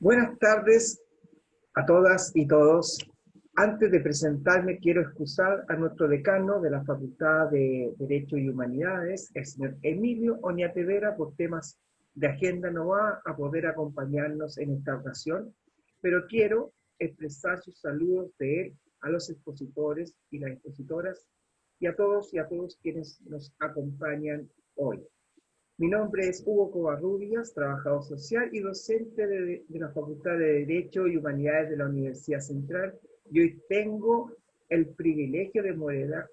Buenas tardes a todas y todos. Antes de presentarme, quiero excusar a nuestro decano de la Facultad de Derecho y Humanidades, el señor Emilio Oñate Vera, por temas de agenda no va a poder acompañarnos en esta ocasión, pero quiero expresar sus saludos de él a los expositores y las expositoras y a todos quienes nos acompañan hoy. Mi nombre es Hugo Covarrubias, trabajador social y docente de la Facultad de Derecho y Humanidades de la Universidad Central, y hoy tengo el privilegio de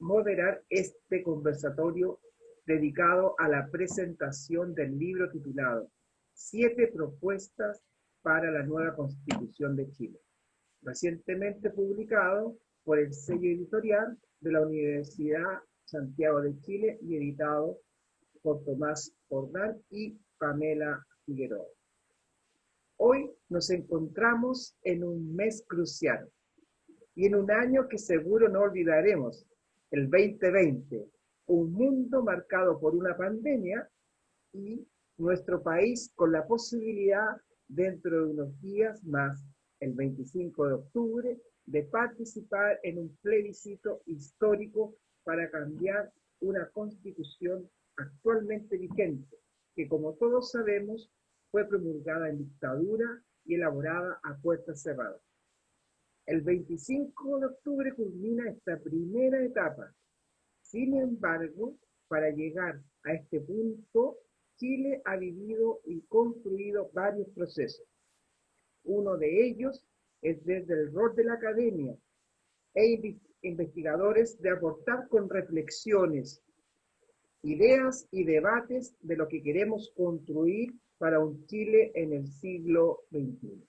moderar este conversatorio dedicado a la presentación del libro titulado "Siete propuestas para la nueva Constitución de Chile", recientemente publicado por el sello editorial de la Universidad Santiago de Chile y editado por Tomás Jordán y Pamela Figueroa. Hoy nos encontramos en un mes crucial y en un año que seguro no olvidaremos, el 2020, un mundo marcado por una pandemia y nuestro país con la posibilidad dentro de unos días más, el 25 de octubre, de participar en un plebiscito histórico para cambiar una constitución actualmente vigente, que como todos sabemos fue promulgada en dictadura y elaborada a puertas cerradas. El 25 de octubre culmina esta primera etapa. Sin embargo, para llegar a este punto, Chile ha vivido y construido varios procesos. Uno de ellos es desde el rol de la academia e investigadores de aportar con reflexiones, ideas y debates de lo que queremos construir para un Chile en el siglo XXI.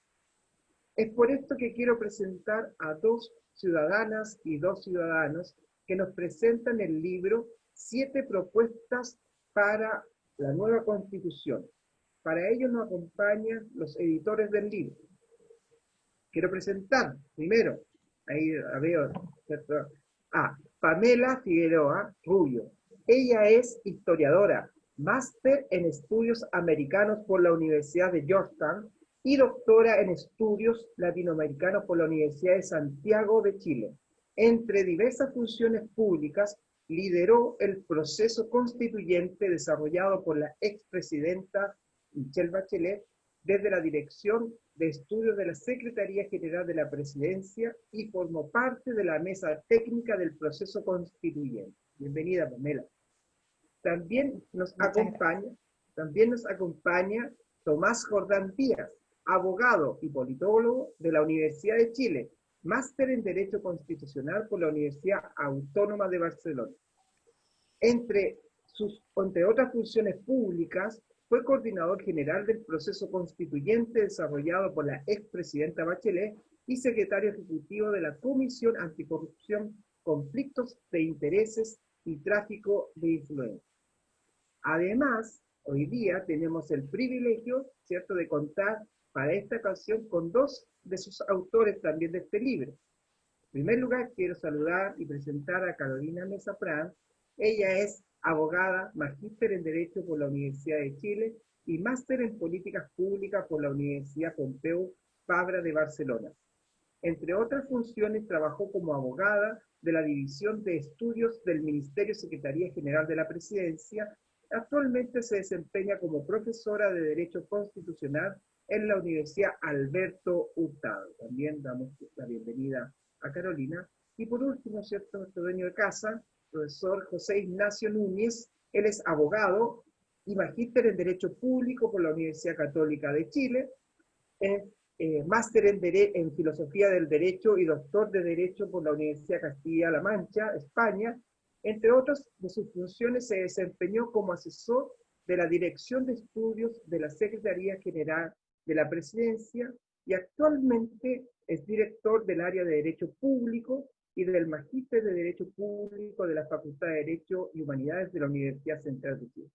Es por esto que quiero presentar a dos ciudadanas y dos ciudadanos que nos presentan el libro "Siete propuestas para la nueva Constitución". Para ello nos acompañan los editores del libro. Quiero presentar primero, ahí la veo, ¿cierto? A Pamela Figueroa Rubio. Ella es historiadora, máster en estudios americanos por la Universidad de Georgetown y doctora en estudios latinoamericanos por la Universidad de Santiago de Chile. Entre diversas funciones públicas, lideró el proceso constituyente desarrollado por la expresidenta Michelle Bachelet desde la Dirección de Estudios de la Secretaría General de la Presidencia y formó parte de la mesa técnica del proceso constituyente. Bienvenida, Pamela. También nos acompaña Tomás Jordán Díaz, abogado y politólogo de la Universidad de Chile, máster en Derecho Constitucional por la Universidad Autónoma de Barcelona. Entre otras funciones públicas, fue coordinador general del proceso constituyente desarrollado por la expresidenta Bachelet y secretario ejecutivo de la Comisión Anticorrupción, Conflictos de Intereses y Tráfico de Influencias. Además, hoy día tenemos el privilegio, ¿cierto?, de contar para esta ocasión con dos de sus autores también de este libro. En primer lugar, quiero saludar y presentar a Carolina Mesa Prat. Ella es abogada, magíster en Derecho por la Universidad de Chile y máster en Políticas Públicas por la Universidad Pompeu Fabra de Barcelona. Entre otras funciones, trabajó como abogada de la División de Estudios del Ministerio Secretaría General de la Presidencia. Actualmente se desempeña como profesora de Derecho Constitucional en la Universidad Alberto Hurtado. También damos la bienvenida a Carolina. Y por último, ¿cierto?, nuestro dueño de casa, profesor José Ignacio Núñez. Él es abogado y magíster en Derecho Público por la Universidad Católica de Chile, máster en Filosofía del Derecho y doctor de Derecho por la Universidad Castilla-La Mancha, España. Entre otras de sus funciones, se desempeñó como asesor de la Dirección de Estudios de la Secretaría General de la Presidencia y actualmente es director del área de Derecho Público y del Magíster de Derecho Público de la Facultad de Derecho y Humanidades de la Universidad Central de Chile.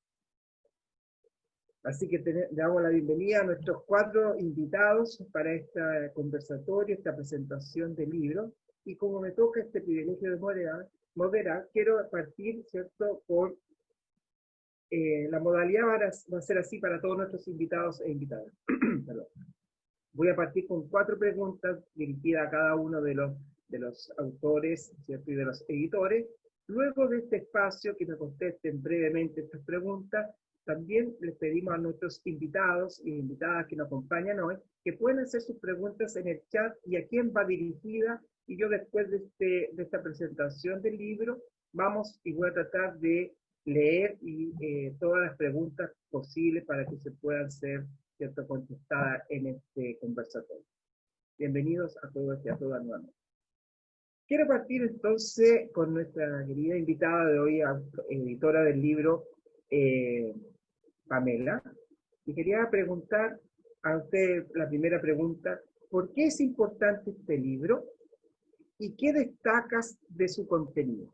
Así que damos la bienvenida a nuestros cuatro invitados para este conversatorio, esta presentación del libro. Y como me toca este privilegio de moderar, quiero partir, ¿cierto?, por la modalidad va a ser así para todos nuestros invitados e invitadas. Perdón. Voy a partir con 4 preguntas dirigidas a cada uno de los autores, ¿cierto? Y de los editores. Luego de este espacio, que me contesten brevemente estas preguntas, también les pedimos a nuestros invitados y invitadas que nos acompañan hoy que pueden hacer sus preguntas en el chat y a quién va dirigida. Y yo después de esta presentación del libro, vamos y voy a tratar de leer todas las preguntas posibles para que se puedan ser, ¿cierto?, contestadas en este conversatorio. Bienvenidos a todos y a todas nuevamente. Quiero partir entonces con nuestra querida invitada de hoy, editora del libro, Pamela, y quería preguntar a usted la primera pregunta: ¿por qué es importante este libro y qué destacas de su contenido?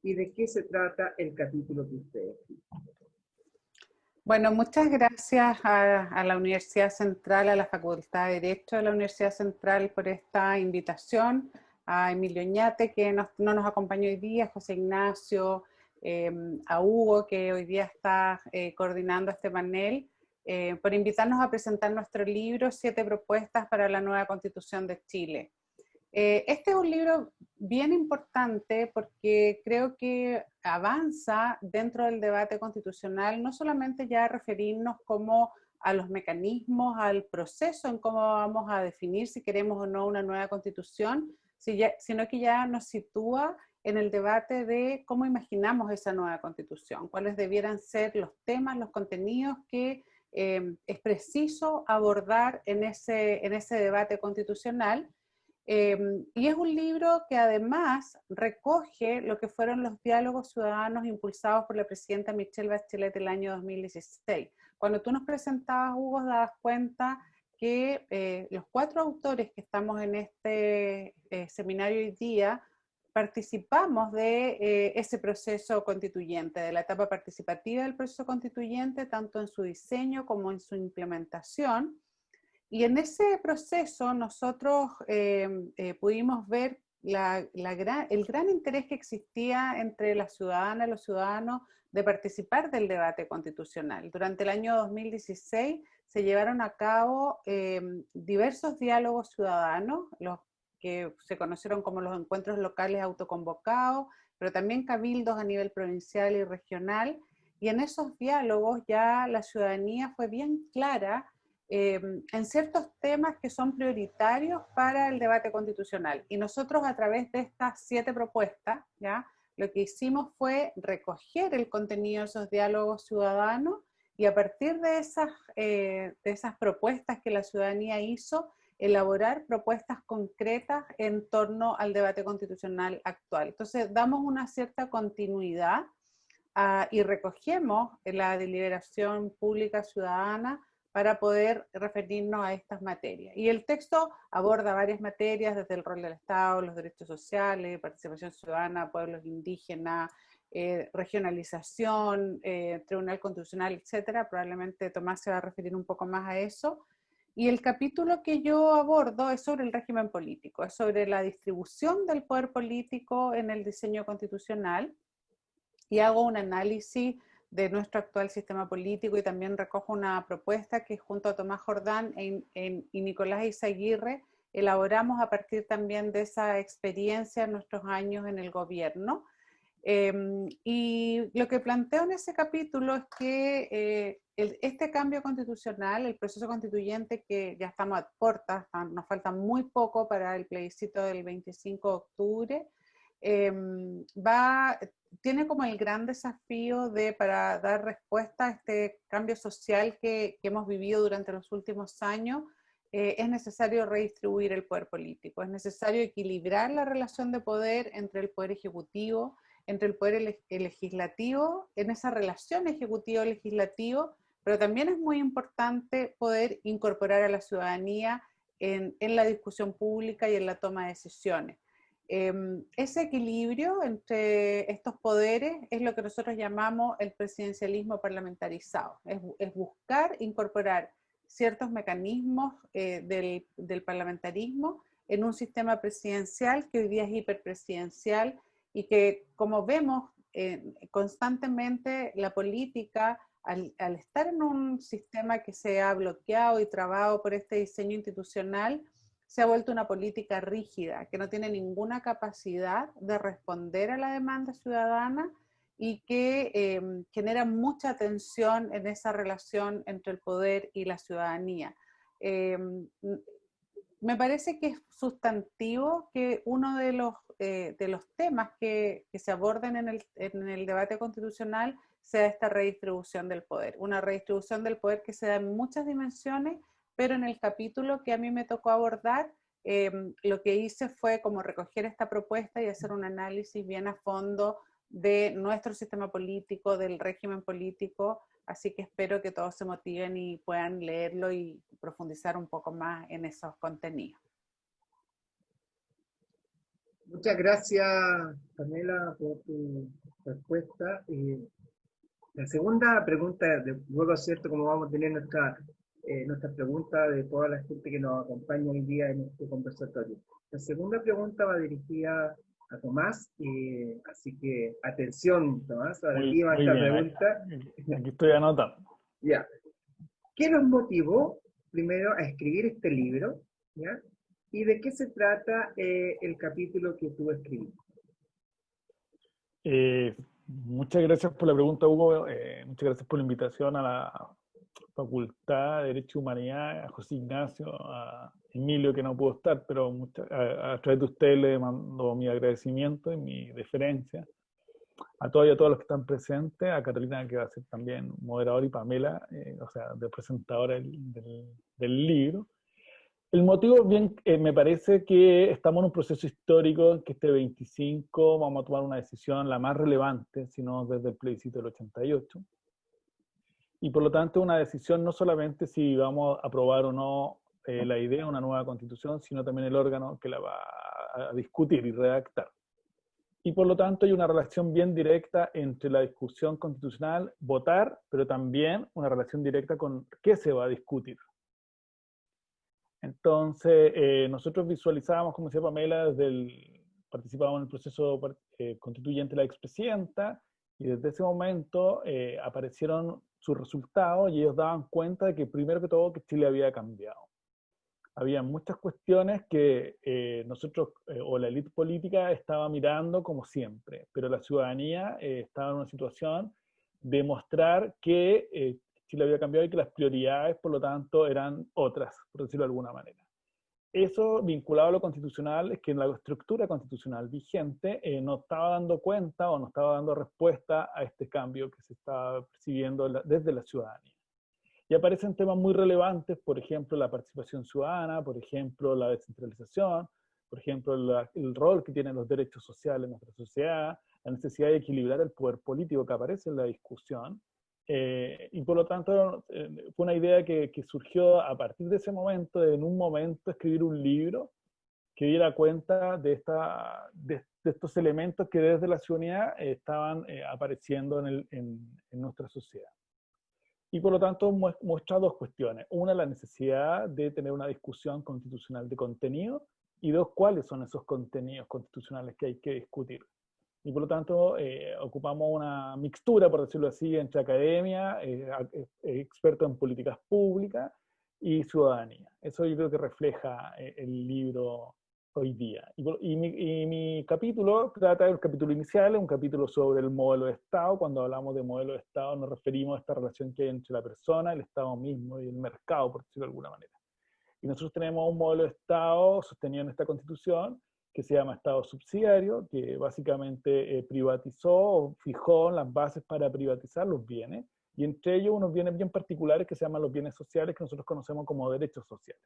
¿Y de qué se trata el capítulo que usted escribe? Bueno, muchas gracias a la Universidad Central, a la Facultad de Derecho de la Universidad Central por esta invitación, a Emilio Oñate, que no nos acompañó hoy día, a José Ignacio, a Hugo, que hoy día está coordinando este panel, por invitarnos a presentar nuestro libro, 7 propuestas para la nueva Constitución de Chile. Este es un libro bien importante porque creo que avanza dentro del debate constitucional, no solamente ya referirnos como a los mecanismos, al proceso en cómo vamos a definir si queremos o no una nueva constitución, sino que ya nos sitúa en el debate de cómo imaginamos esa nueva constitución, cuáles debieran ser los temas, los contenidos que es preciso abordar en ese debate constitucional. Y es un libro que además recoge lo que fueron los diálogos ciudadanos impulsados por la presidenta Michelle Bachelet el año 2016. Cuando tú nos presentabas, Hugo, dabas cuenta que los 4 autores que estamos en este seminario hoy día participamos de ese proceso constituyente, de la etapa participativa del proceso constituyente, tanto en su diseño como en su implementación. Y en ese proceso nosotros pudimos ver el gran interés que existía entre las ciudadanas y los ciudadanos de participar del debate constitucional. Durante el año 2016 se llevaron a cabo diversos diálogos ciudadanos, los que se conocieron como los encuentros locales autoconvocados, pero también cabildos a nivel provincial y regional, y en esos diálogos ya la ciudadanía fue bien clara en ciertos temas que son prioritarios para el debate constitucional. Y nosotros, a través de estas 7 propuestas, ¿ya?, lo que hicimos fue recoger el contenido de esos diálogos ciudadanos y a partir de esas propuestas que la ciudadanía hizo, elaborar propuestas concretas en torno al debate constitucional actual. Entonces, damos una cierta continuidad y recogemos la deliberación pública ciudadana para poder referirnos a estas materias. Y el texto aborda varias materias, desde el rol del Estado, los derechos sociales, participación ciudadana, pueblos indígenas, regionalización, Tribunal Constitucional, etcétera. Probablemente Tomás se va a referir un poco más a eso. Y el capítulo que yo abordo es sobre el régimen político, es sobre la distribución del poder político en el diseño constitucional, y hago un análisis de nuestro actual sistema político y también recojo una propuesta que junto a Tomás Jordán y Nicolás Izaguirre elaboramos a partir también de esa experiencia en nuestros años en el gobierno. Y lo que planteo en ese capítulo es que este cambio constitucional, el proceso constituyente que ya estamos a puertas, nos falta muy poco para el plebiscito del 25 de octubre, tiene como el gran desafío para dar respuesta a este cambio social que hemos vivido durante los últimos años. Es necesario redistribuir el poder político, es necesario equilibrar la relación de poder entre el poder ejecutivo, entre el poder legislativo, en esa relación ejecutivo-legislativo, pero también es muy importante poder incorporar a la ciudadanía en la discusión pública y en la toma de decisiones. Ese equilibrio entre estos poderes es lo que nosotros llamamos el presidencialismo parlamentarizado, es buscar incorporar ciertos mecanismos del parlamentarismo en un sistema presidencial que hoy día es hiperpresidencial y que, como vemos, constantemente la política al estar en un sistema que se ha bloqueado y trabado por este diseño institucional, se ha vuelto una política rígida, que no tiene ninguna capacidad de responder a la demanda ciudadana y que genera mucha tensión en esa relación entre el poder y la ciudadanía. Me parece que es sustantivo que uno de los temas que se aborden en el debate constitucional sea esta redistribución del poder. Una redistribución del poder que se da en muchas dimensiones, pero en el capítulo que a mí me tocó abordar, lo que hice fue como recoger esta propuesta y hacer un análisis bien a fondo de nuestro sistema político, del régimen político, así que espero que todos se motiven y puedan leerlo y profundizar un poco más en esos contenidos. Muchas gracias, Pamela, por tu respuesta. La segunda pregunta, luego, ¿cierto? Como vamos a tener nuestra pregunta de toda la gente que nos acompaña hoy día en este conversatorio. La segunda pregunta va dirigida a Tomás, así que atención, Tomás, aquí va esta pregunta. Aquí estoy anotando. Ya. ¿Qué nos motivó primero a escribir este libro? ¿Ya? ¿Y de qué se trata el capítulo que tú escribiste? Muchas gracias por la pregunta, Hugo. Muchas gracias por la invitación a la Facultad de Derecho y Humanidad, a José Ignacio, a Emilio, que no pudo estar, pero a través de ustedes le mando mi agradecimiento y mi deferencia. A todos y a todos los que están presentes, a Carolina, que va a ser también moderadora, y Pamela, o sea, de presentadora del libro. El motivo, bien, me parece que estamos en un proceso histórico en que este 25 vamos a tomar una decisión la más relevante, sino desde el plebiscito del 88. Y por lo tanto una decisión no solamente si vamos a aprobar o no la idea de una nueva constitución, sino también el órgano que la va a discutir y redactar. Y por lo tanto hay una relación bien directa entre la discusión constitucional, votar, pero también una relación directa con qué se va a discutir. Entonces, nosotros visualizábamos, como decía Pamela, participábamos en el proceso constituyente de la expresidenta, y desde ese momento aparecieron sus resultados y ellos daban cuenta de que primero que todo que Chile había cambiado. Había muchas cuestiones que nosotros, o la élite política, estaba mirando como siempre, pero la ciudadanía estaba en una situación de mostrar que Chile había cambiado y que las prioridades, por lo tanto, eran otras, por decirlo de alguna manera. Eso, vinculado a lo constitucional, es que en la estructura constitucional vigente no estaba dando cuenta o no estaba dando respuesta a este cambio que se estaba percibiendo desde la ciudadanía. Y aparecen temas muy relevantes, por ejemplo, la participación ciudadana, por ejemplo, la descentralización, por ejemplo, el rol que tienen los derechos sociales en nuestra sociedad, la necesidad de equilibrar el poder político que aparece en la discusión. Y por lo tanto, fue una idea que surgió a partir de ese momento, de en un momento escribir un libro que diera cuenta de estos elementos que desde la ciudadanía estaban apareciendo en nuestra sociedad. Y por lo tanto muestra dos cuestiones. Una, la necesidad de tener una discusión constitucional de contenido, y dos, cuáles son esos contenidos constitucionales que hay que discutir. Y por lo tanto ocupamos una mixtura, por decirlo así, entre academia, expertos en políticas públicas y ciudadanía. Eso yo creo que refleja el libro hoy día. Y mi capítulo trata del capítulo inicial, un capítulo sobre el modelo de Estado. Cuando hablamos de modelo de Estado nos referimos a esta relación que hay entre la persona, el Estado mismo y el mercado, por decirlo de alguna manera. Y nosotros tenemos un modelo de Estado sostenido en esta Constitución, que se llama Estado subsidiario, que básicamente privatizó, fijó las bases para privatizar los bienes, y entre ellos unos bienes bien particulares que se llaman los bienes sociales, que nosotros conocemos como derechos sociales.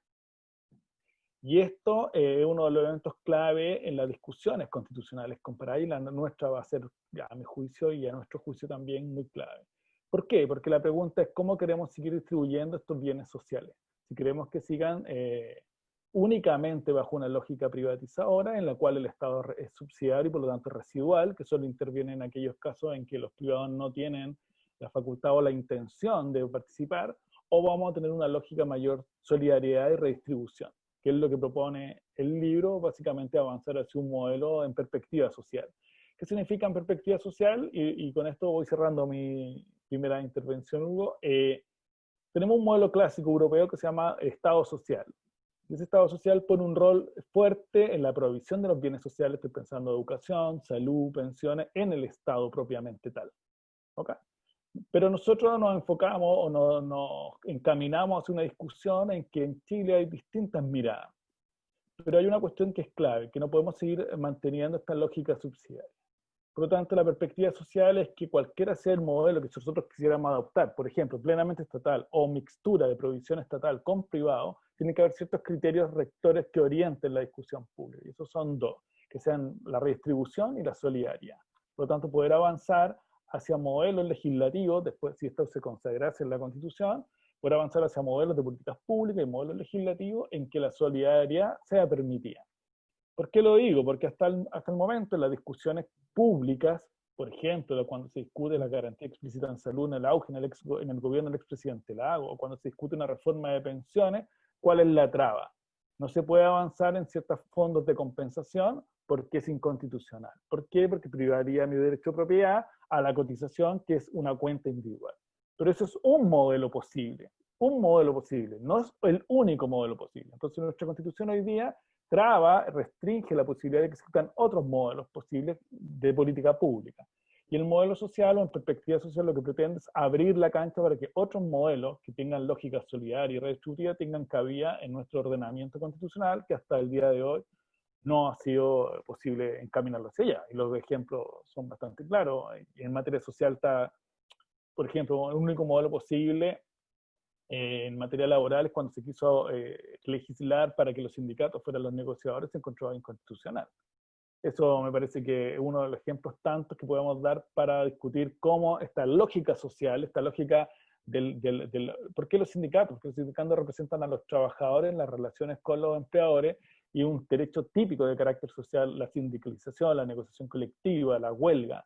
Y esto es uno de los elementos clave en las discusiones constitucionales comparadas, y la nuestra va a ser, a mi juicio y a nuestro juicio también, muy clave. ¿Por qué? Porque la pregunta es cómo queremos seguir distribuyendo estos bienes sociales. Si queremos que sigan únicamente bajo una lógica privatizadora, en la cual el Estado es subsidiario y por lo tanto residual, que solo interviene en aquellos casos en que los privados no tienen la facultad o la intención de participar, o vamos a tener una lógica mayor solidaridad y redistribución, que es lo que propone el libro, básicamente avanzar hacia un modelo en perspectiva social. ¿Qué significa en perspectiva social? Y con esto voy cerrando mi primera intervención, Hugo, tenemos un modelo clásico europeo que se llama Estado social. Y ese Estado social pone un rol fuerte en la provisión de los bienes sociales, estoy pensando en educación, salud, pensiones, en el Estado propiamente tal. ¿Okay? Pero nosotros nos enfocamos o nos encaminamos hacia una discusión en que en Chile hay distintas miradas. Pero hay una cuestión que es clave, que no podemos seguir manteniendo esta lógica subsidiaria. Por lo tanto, la perspectiva social es que cualquiera sea el modelo que nosotros quisiéramos adoptar, por ejemplo, plenamente estatal o mixtura de provisión estatal con privado, tiene que haber ciertos criterios rectores que orienten la discusión pública. Y esos son dos, que sean la redistribución y la solidaridad. Por lo tanto, poder avanzar hacia modelos legislativos, después si esto se consagrase en la Constitución, poder avanzar hacia modelos de políticas públicas y modelos legislativos en que la solidaridad sea permitida. ¿Por qué lo digo? Porque hasta el momento en las discusiones públicas, por ejemplo, cuando se discute la garantía explícita en salud en el auge en el gobierno del expresidente Lago, o cuando se discute una reforma de pensiones, ¿cuál es la traba? No se puede avanzar en ciertos fondos de compensación porque es inconstitucional. ¿Por qué? Porque privaría mi derecho de propiedad a la cotización, que es una cuenta individual. Pero eso es un modelo posible, no es el único modelo posible. Entonces nuestra Constitución hoy día traba, restringe la posibilidad de que existan otros modelos posibles de política pública. Y el modelo social, o en perspectiva social, lo que pretende es abrir la cancha para que otros modelos que tengan lógica solidaria y redistributiva tengan cabida en nuestro ordenamiento constitucional, que hasta el día de hoy no ha sido posible encaminarlo hacia allá. Y los ejemplos son bastante claros. Y en materia social está, por ejemplo, el único modelo posible en materia laboral es cuando se quiso legislar para que los sindicatos fueran los negociadores, se encontró inconstitucional. Eso me parece que es uno de los ejemplos tantos que podemos dar para discutir cómo esta lógica social, esta lógica ¿por qué los sindicatos? Porque los sindicatos representan a los trabajadores en las relaciones con los empleadores y un derecho típico de carácter social, la sindicalización, la negociación colectiva, la huelga.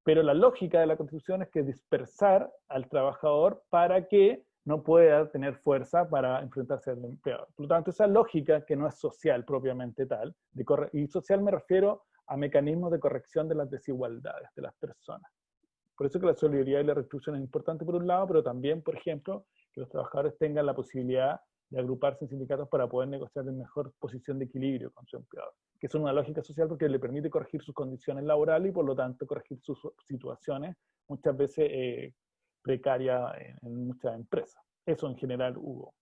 Pero la lógica de la Constitución es que dispersar al trabajador para que no pueda tener fuerza para enfrentarse al empleador. Por lo tanto, esa lógica que no es social propiamente tal, y social me refiero a mecanismos de corrección de las desigualdades de las personas. Por eso que la solidaridad y la redistribución es importante por un lado, pero también, por ejemplo, que los trabajadores tengan la posibilidad de agruparse en sindicatos para poder negociar en mejor posición de equilibrio con su empleador, que es una lógica social porque le permite corregir sus condiciones laborales y por lo tanto corregir sus situaciones muchas veces precarias en muchas empresas. Eso en general, Hugo.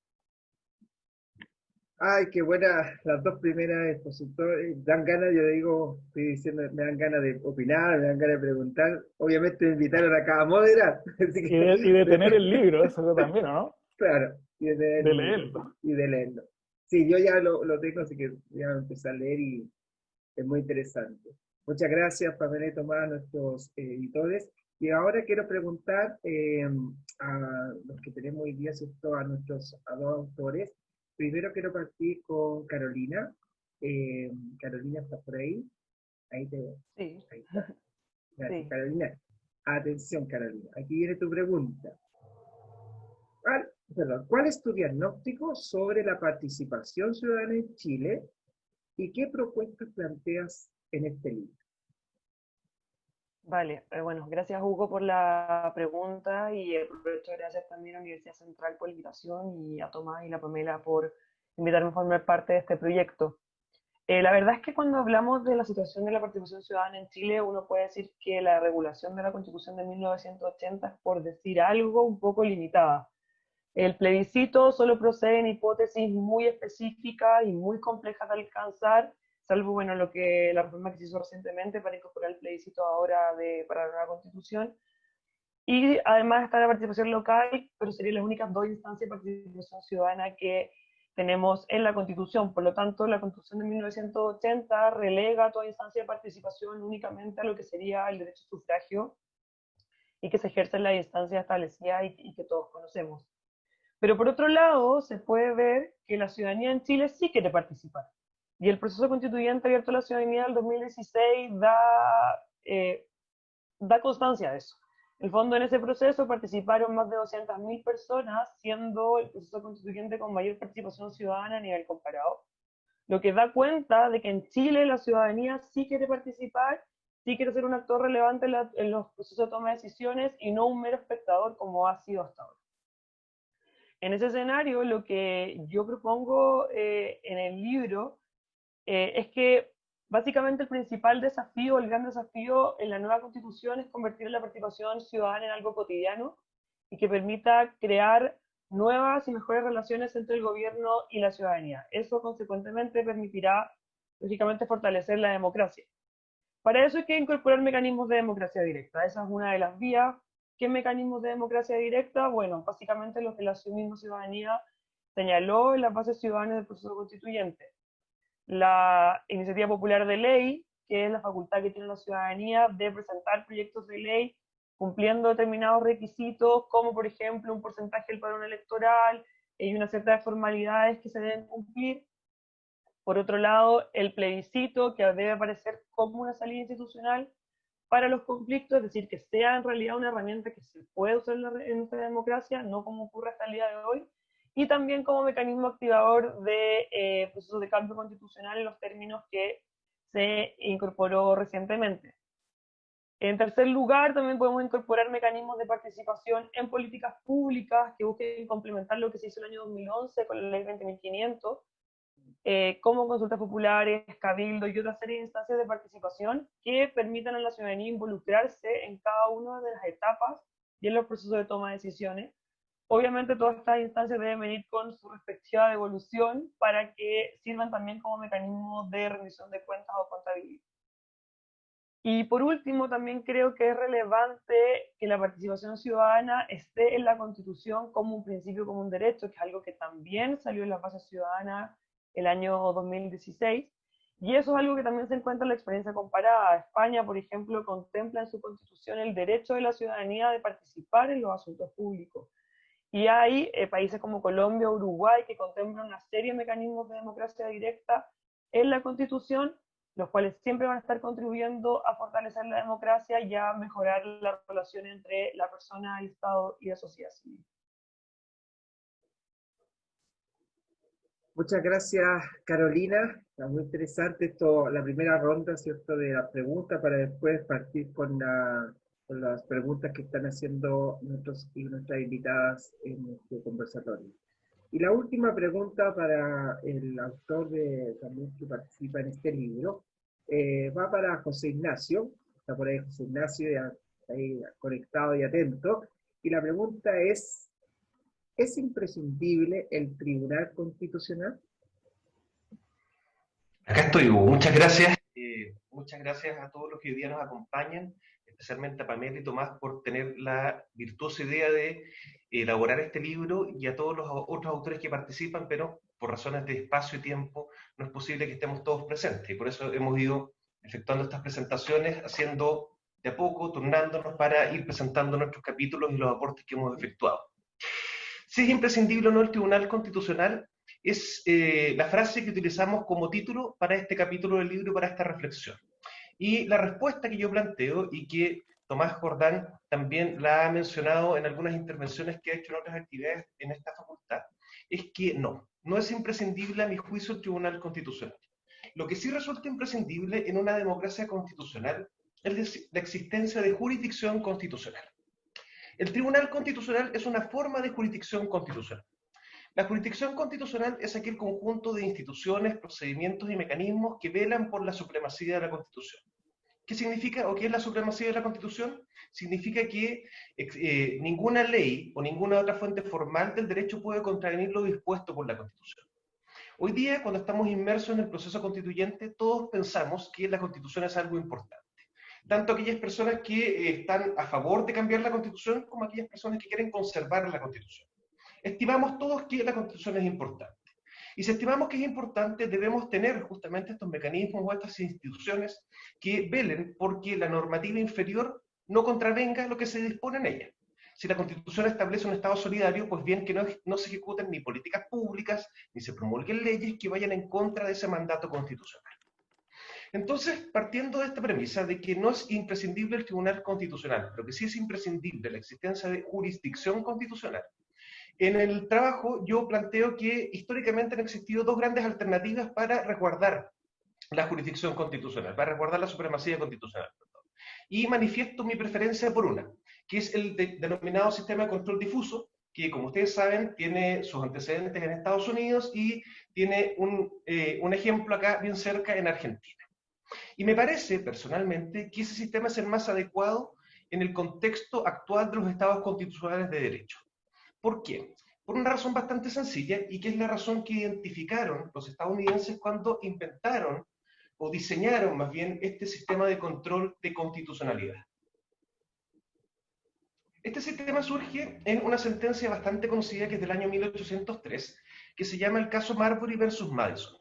Ay, qué buenas las dos primeras expositores. Dan ganas, yo digo, estoy diciendo, me dan ganas de opinar, me dan ganas de preguntar. Obviamente me invitaron acá a moderar. Así que, Y de tener el libro, eso también, ¿no? claro, y de leer De leerlo. y de leerlo. Sí, yo ya lo tengo, así que ya empecé a leer y es muy interesante. Muchas gracias, Pamela y Tomás, nuestros editores. Y ahora quiero preguntar a los que tenemos hoy día, ¿cierto? A nuestros a dos autores. Primero quiero partir con Carolina. Carolina, ¿estás por ahí? Ahí te veo. Sí. Ahí está. Gracias, Sí. Carolina. Atención, Carolina. Aquí viene tu pregunta. ¿Cuál es tu diagnóstico sobre la participación ciudadana en Chile y qué propuestas planteas en este libro? Vale, bueno, gracias Hugo por la pregunta y aprovecho gracias también a la Universidad Central por la invitación y a Tomás y la Pamela por invitarme a formar parte de este proyecto. La verdad es que cuando hablamos de la situación de la participación ciudadana en Chile, uno puede decir que la regulación de la Constitución de 1980 es, por decir algo, un poco limitada. El plebiscito solo procede en hipótesis muy específicas y muy complejas de alcanzar, salvo bueno, la reforma que se hizo recientemente para incorporar el plebiscito ahora para la nueva Constitución. Y además está la participación local, pero serían las únicas dos instancias de participación ciudadana que tenemos en la Constitución. Por lo tanto, la Constitución de 1980 relega toda instancia de participación únicamente a lo que sería el derecho a sufragio y que se ejerce en la instancia establecida y que todos conocemos. Pero por otro lado, se puede ver que la ciudadanía en Chile sí quiere participar. Y el proceso constituyente abierto a la ciudadanía del 2016 da constancia de eso. En el fondo, en ese proceso participaron más de 200.000 personas, siendo el proceso constituyente con mayor participación ciudadana a nivel comparado. Lo que da cuenta de que en Chile la ciudadanía sí quiere participar sí quiere ser un actor relevante en los procesos de toma de decisiones y no un mero espectador como ha sido hasta ahora. En ese escenario, lo que yo propongo en el libro es que básicamente el principal desafío, el gran desafío en la nueva constitución es convertir la participación ciudadana en algo cotidiano y que permita crear nuevas y mejores relaciones entre el gobierno y la ciudadanía. Eso consecuentemente permitirá, lógicamente, fortalecer la democracia. Para eso hay que incorporar mecanismos de democracia directa. Esa es una de las vías. ¿Qué mecanismos de democracia directa? Bueno, básicamente lo que la misma ciudadanía señaló en las bases ciudadanas del proceso constituyente. La iniciativa popular de ley, que es la facultad que tiene la ciudadanía de presentar proyectos de ley cumpliendo determinados requisitos, como por ejemplo un porcentaje del padrón electoral y una serie de formalidades que se deben cumplir. Por otro lado, el plebiscito, que debe aparecer como una salida institucional para los conflictos, es decir, que sea en realidad una herramienta que se puede usar en nuestra democracia, no como ocurre hasta el día de hoy, y también como mecanismo activador de procesos de cambio constitucional en los términos que se incorporó recientemente. En tercer lugar, también podemos incorporar mecanismos de participación en políticas públicas que busquen complementar lo que se hizo el año 2011 con la ley 20.500, como consultas populares, cabildo y otra serie de instancias de participación que permitan a la ciudadanía involucrarse en cada una de las etapas y en los procesos de toma de decisiones. Obviamente todas estas instancias deben venir con su respectiva devolución para que sirvan también como mecanismo de rendición de cuentas o contabilidad. Y por último, también creo que es relevante que la participación ciudadana esté en la Constitución como un principio, como un derecho, que es algo que también salió en las bases ciudadanas el año 2016, y eso es algo que también se encuentra en la experiencia comparada. España, por ejemplo, contempla en su Constitución el derecho de la ciudadanía de participar en los asuntos públicos. Y hay países como Colombia o Uruguay que contemplan una serie de mecanismos de democracia directa en la Constitución, los cuales siempre van a estar contribuyendo a fortalecer la democracia y a mejorar la relación entre la persona, el Estado y la sociedad civil. Muchas gracias, Carolina. Está muy interesante esto, la primera ronda, ¿cierto?, de la pregunta para después partir con las preguntas que están haciendo nuestros y nuestras invitadas en este conversatorio. Y la última pregunta para el autor también que participa en este libro, va para José Ignacio. Está por ahí José Ignacio, ya está ahí conectado y atento. Y la pregunta es imprescindible el Tribunal Constitucional? Acá estoy, Hugo. Muchas gracias. Muchas gracias a todos los que hoy día nos acompañan, especialmente a Pamela y Tomás por tener la virtuosa idea de elaborar este libro, y a todos los otros autores que participan, pero por razones de espacio y tiempo no es posible que estemos todos presentes. Y por eso hemos ido efectuando estas presentaciones, haciendo de a poco, turnándonos para ir presentando nuestros capítulos y los aportes que hemos efectuado. Si es imprescindible o no el Tribunal Constitucional, es la frase que utilizamos como título para este capítulo del libro, para esta reflexión. Y la respuesta que yo planteo, y que Tomás Jordán también la ha mencionado en algunas intervenciones que ha hecho en otras actividades en esta facultad, es que no es imprescindible a mi juicio el Tribunal Constitucional. Lo que sí resulta imprescindible en una democracia constitucional es la existencia de jurisdicción constitucional. El Tribunal Constitucional es una forma de jurisdicción constitucional. La jurisdicción constitucional es aquel conjunto de instituciones, procedimientos y mecanismos que velan por la supremacía de la Constitución. ¿Qué significa o qué es la supremacía de la Constitución? Significa que ninguna ley o ninguna otra fuente formal del derecho puede contravenir lo dispuesto por la Constitución. Hoy día, cuando estamos inmersos en el proceso constituyente, todos pensamos que la Constitución es algo importante. Tanto aquellas personas que están a favor de cambiar la Constitución, como aquellas personas que quieren conservar la Constitución. Estimamos todos que la Constitución es importante. Y si estimamos que es importante, debemos tener justamente estos mecanismos o estas instituciones que velen porque la normativa inferior no contravenga lo que se dispone en ella. Si la Constitución establece un Estado solidario, pues bien que no se ejecuten ni políticas públicas, ni se promulguen leyes que vayan en contra de ese mandato constitucional. Entonces, partiendo de esta premisa de que no es imprescindible el Tribunal Constitucional, pero que sí es imprescindible la existencia de jurisdicción constitucional, en el trabajo yo planteo que históricamente han existido dos grandes alternativas para resguardar la jurisdicción constitucional, para resguardar la supremacía constitucional. Perdón. y manifiesto mi preferencia por una, que es el denominado sistema de control difuso, que como ustedes saben tiene sus antecedentes en Estados Unidos y tiene un ejemplo acá bien cerca en Argentina. Y me parece personalmente que ese sistema es el más adecuado en el contexto actual de los estados constitucionales de derecho. ¿Por qué? Por una razón bastante sencilla, y que es la razón que identificaron los estadounidenses cuando inventaron o diseñaron más bien este sistema de control de constitucionalidad. Este sistema surge en una sentencia bastante conocida que es del año 1803, que se llama el caso Marbury versus Madison.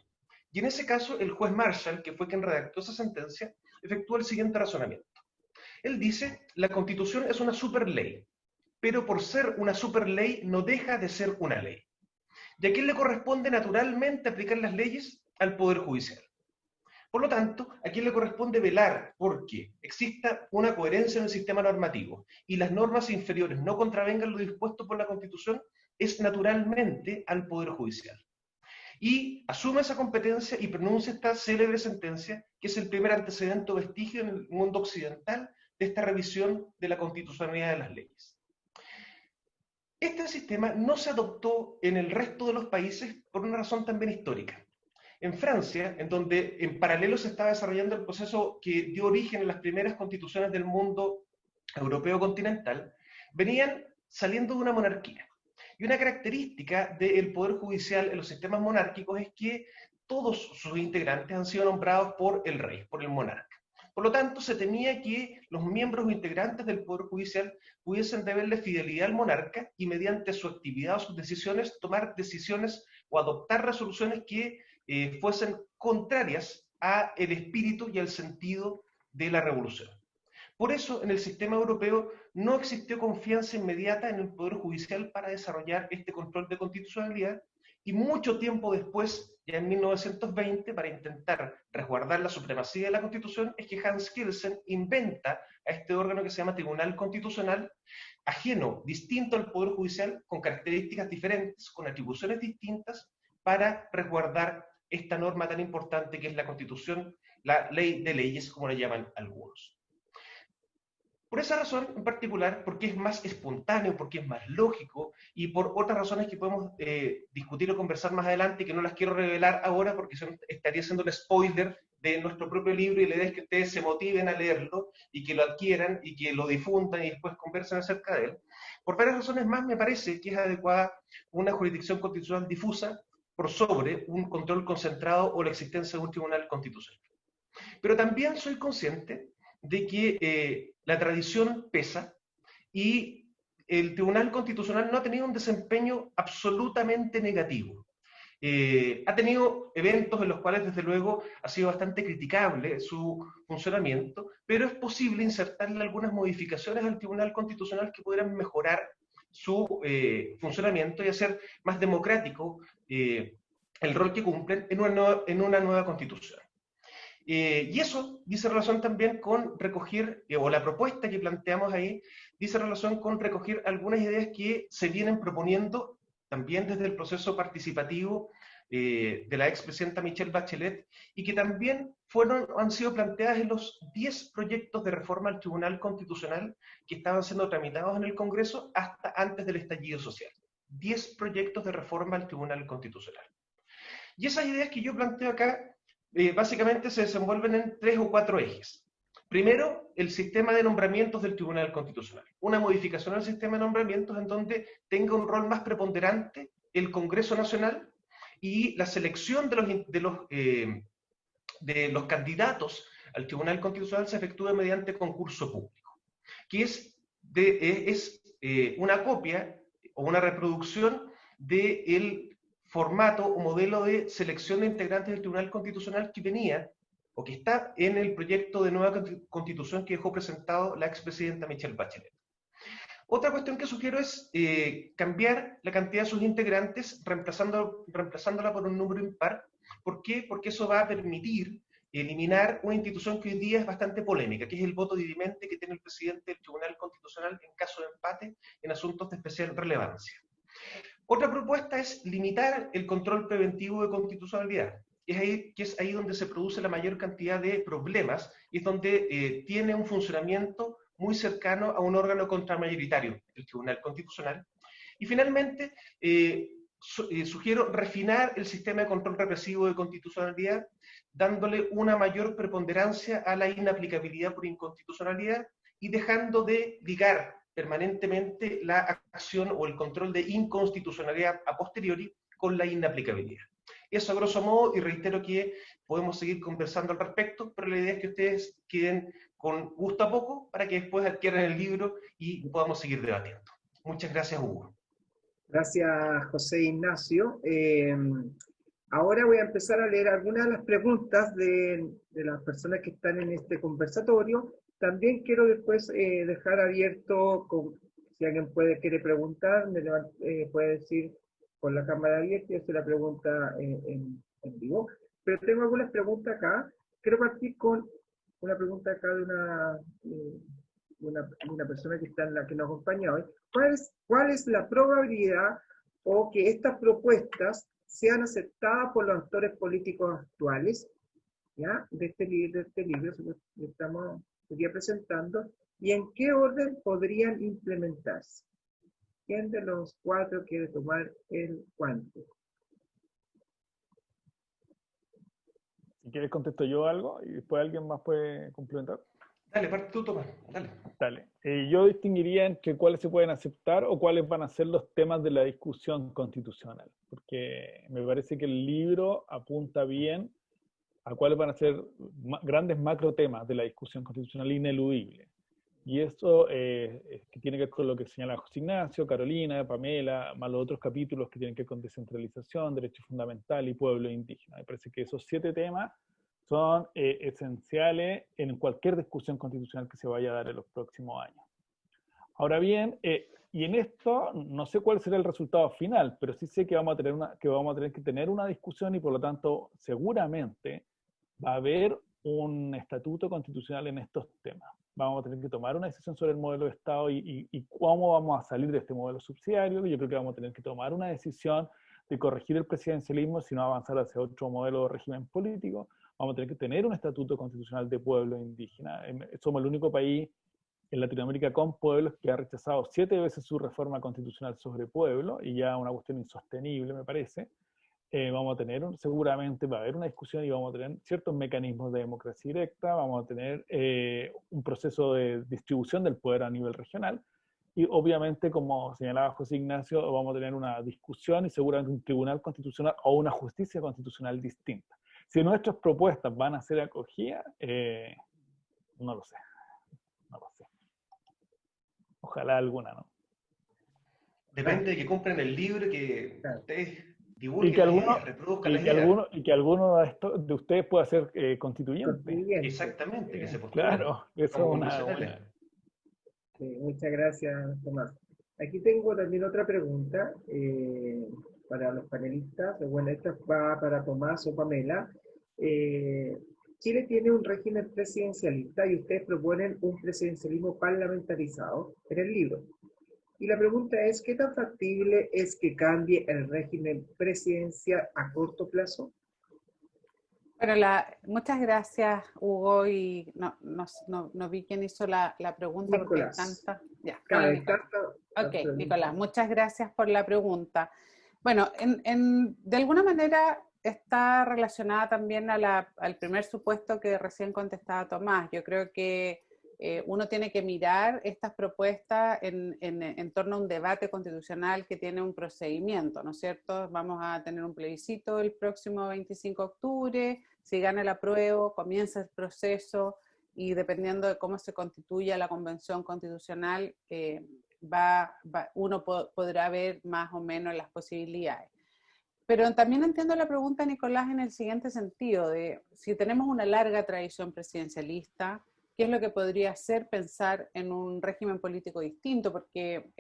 Y en ese caso, el juez Marshall, que fue quien redactó esa sentencia, efectuó el siguiente razonamiento. Él dice, la Constitución es una superley, pero por ser una superley no deja de ser una ley. ¿Y a quién le corresponde naturalmente aplicar las leyes? Al Poder Judicial. Por lo tanto, ¿a quién le corresponde velar porque exista una coherencia en el sistema normativo y las normas inferiores no contravengan lo dispuesto por la Constitución? Es naturalmente al Poder Judicial. Y asume esa competencia y pronuncia esta célebre sentencia, que es el primer antecedente o vestigio en el mundo occidental de esta revisión de la constitucionalidad de las leyes. Este sistema no se adoptó en el resto de los países por una razón también histórica. En Francia, en donde en paralelo se estaba desarrollando el proceso que dio origen a las primeras constituciones del mundo europeo continental, venían saliendo de una monarquía. Y una característica del Poder Judicial en los sistemas monárquicos es que todos sus integrantes han sido nombrados por el rey, por el monarca. Por lo tanto, se temía que los miembros o integrantes del Poder Judicial pudiesen deberle fidelidad al monarca y mediante su actividad o sus decisiones tomar decisiones o adoptar resoluciones que fuesen contrarias al espíritu y al sentido de la revolución. Por eso, en el sistema europeo no existió confianza inmediata en el Poder Judicial para desarrollar este control de constitucionalidad, y mucho tiempo después, ya en 1920, para intentar resguardar la supremacía de la Constitución, es que Hans Kelsen inventa a este órgano que se llama Tribunal Constitucional, ajeno, distinto al Poder Judicial, con características diferentes, con atribuciones distintas, para resguardar esta norma tan importante que es la Constitución, la ley de leyes, como le llaman algunos. Por esa razón en particular, porque es más espontáneo, porque es más lógico, y por otras razones que podemos discutir o conversar más adelante, que no las quiero revelar ahora porque estaría siendo el spoiler de nuestro propio libro, y la idea es que ustedes se motiven a leerlo y que lo adquieran y que lo difundan y después conversen acerca de él. Por varias razones más me parece que es adecuada una jurisdicción constitucional difusa por sobre un control concentrado o la existencia de un tribunal constitucional. Pero también soy consciente de que la tradición pesa y el Tribunal Constitucional no ha tenido un desempeño absolutamente negativo. Ha tenido eventos en los cuales, desde luego, ha sido bastante criticable su funcionamiento, pero es posible insertarle algunas modificaciones al Tribunal Constitucional que pudieran mejorar su funcionamiento y hacer más democrático el rol que cumplen en una nueva constitución. Y eso dice relación también con recoger, o la propuesta que planteamos ahí, dice relación con recoger algunas ideas que se vienen proponiendo también desde el proceso participativo de la expresidenta Michelle Bachelet, y que también han sido planteadas en los 10 proyectos de reforma al Tribunal Constitucional que estaban siendo tramitados en el Congreso hasta antes del estallido social. 10 proyectos de reforma al Tribunal Constitucional. Y esas ideas que yo planteo acá básicamente se desenvuelven en 3 o 4 ejes. Primero, el sistema de nombramientos del Tribunal Constitucional. Una modificación al sistema de nombramientos en donde tenga un rol más preponderante el Congreso Nacional y la selección de los candidatos al Tribunal Constitucional se efectúe mediante concurso público, que es una copia o una reproducción del formato o modelo de selección de integrantes del Tribunal Constitucional que venía o que está en el proyecto de nueva constitución que dejó presentado la expresidenta Michelle Bachelet. Otra cuestión que sugiero es cambiar la cantidad de sus integrantes reemplazándola por un número impar. ¿Por qué? Porque eso va a permitir eliminar una institución que hoy día es bastante polémica, que es el voto dirimente que tiene el presidente del Tribunal Constitucional en caso de empate en asuntos de especial relevancia. Otra propuesta es limitar el control preventivo de constitucionalidad. es ahí donde se produce la mayor cantidad de problemas y es donde tiene un funcionamiento muy cercano a un órgano contramayoritario, el Tribunal Constitucional. Y finalmente, sugiero refinar el sistema de control represivo de constitucionalidad, dándole una mayor preponderancia a la inaplicabilidad por inconstitucionalidad y dejando de ligar permanentemente la acción o el control de inconstitucionalidad a posteriori con la inaplicabilidad. Eso a grosso modo, y reitero que podemos seguir conversando al respecto, pero la idea es que ustedes queden con gusto a poco para que después adquieran el libro y podamos seguir debatiendo. Muchas gracias, Hugo. Gracias, José Ignacio. Ahora voy a empezar a leer algunas de las preguntas de las personas que están en este conversatorio. También quiero después dejar abierto, si alguien quiere preguntar, puede decir con la cámara abierta y hacer la pregunta en vivo. Pero tengo algunas preguntas acá. Quiero partir con una pregunta acá de una persona que nos acompaña hoy. ¿Cuál es la probabilidad o que estas propuestas sean aceptadas por los actores políticos actuales, ¿ya? de este libro que estamos presentando, y en qué orden podrían implementarse? ¿Quién de los cuatro quiere tomar el guante? Si quieres contesto yo algo y después alguien más puede complementar. Dale, parte tú, Tomás. Dale. Yo distinguiría entre cuáles se pueden aceptar o cuáles van a ser los temas de la discusión constitucional, porque me parece que el libro apunta bien a cuáles van a ser grandes macro temas de la discusión constitucional ineludible. Y eso que tiene que ver con lo que señala José Ignacio, Carolina, Pamela, más los otros capítulos que tienen que ver con descentralización, derecho fundamental y pueblo indígena. Me parece que esos 7 temas son esenciales en cualquier discusión constitucional que se vaya a dar en los próximos años. Ahora bien, y en esto no sé cuál será el resultado final, pero sí sé que vamos a tener que tener una discusión y por lo tanto seguramente va a haber un estatuto constitucional en estos temas. Vamos a tener que tomar una decisión sobre el modelo de Estado y cómo vamos a salir de este modelo subsidiario. Yo creo que vamos a tener que tomar una decisión de corregir el presidencialismo, si no avanzar hacia otro modelo de régimen político. Vamos a tener que tener un estatuto constitucional de pueblo indígena. Somos el único país en Latinoamérica con pueblos que ha rechazado 7 veces su reforma constitucional sobre pueblo, y ya una cuestión insostenible, me parece. Vamos a tener, seguramente va a haber una discusión y vamos a tener ciertos mecanismos de democracia directa, vamos a tener un proceso de distribución del poder a nivel regional, y obviamente, como señalaba José Ignacio, vamos a tener una discusión y seguramente un tribunal constitucional o una justicia constitucional distinta. Si nuestras propuestas van a ser acogidas, no lo sé. No lo sé. Ojalá alguna, ¿no? Depende de que compren el libro, que ustedes divulguen reproduzcan y que alguno de ustedes pueda ser constituyente. Exactamente, que se postule. Claro, eso es Sí, muchas gracias, Tomás. Aquí tengo también otra pregunta para los panelistas. Bueno, esta va para Tomás o Pamela. Chile tiene un régimen presidencialista y ustedes proponen un presidencialismo parlamentarizado en el libro. Y la pregunta es, ¿qué tan factible es que cambie el régimen presidencial a corto plazo? Bueno, muchas gracias, Hugo, y no vi quién hizo la pregunta. Nicolás. Porque ya, Ok, Nicolás, muchas gracias por la pregunta. Bueno, de alguna manera está relacionada también al primer supuesto que recién contestaba Tomás. Yo creo que uno tiene que mirar estas propuestas en torno a un debate constitucional que tiene un procedimiento, ¿no es cierto? Vamos a tener un plebiscito el próximo 25 de octubre, si gana el apruebo, comienza el proceso y dependiendo de cómo se constituya la convención constitucional, uno podrá ver más o menos las posibilidades. Pero también entiendo la pregunta, Nicolás, en el siguiente sentido, de si tenemos una larga tradición presidencialista, ¿qué es lo que podría hacer pensar en un régimen político distinto? Porque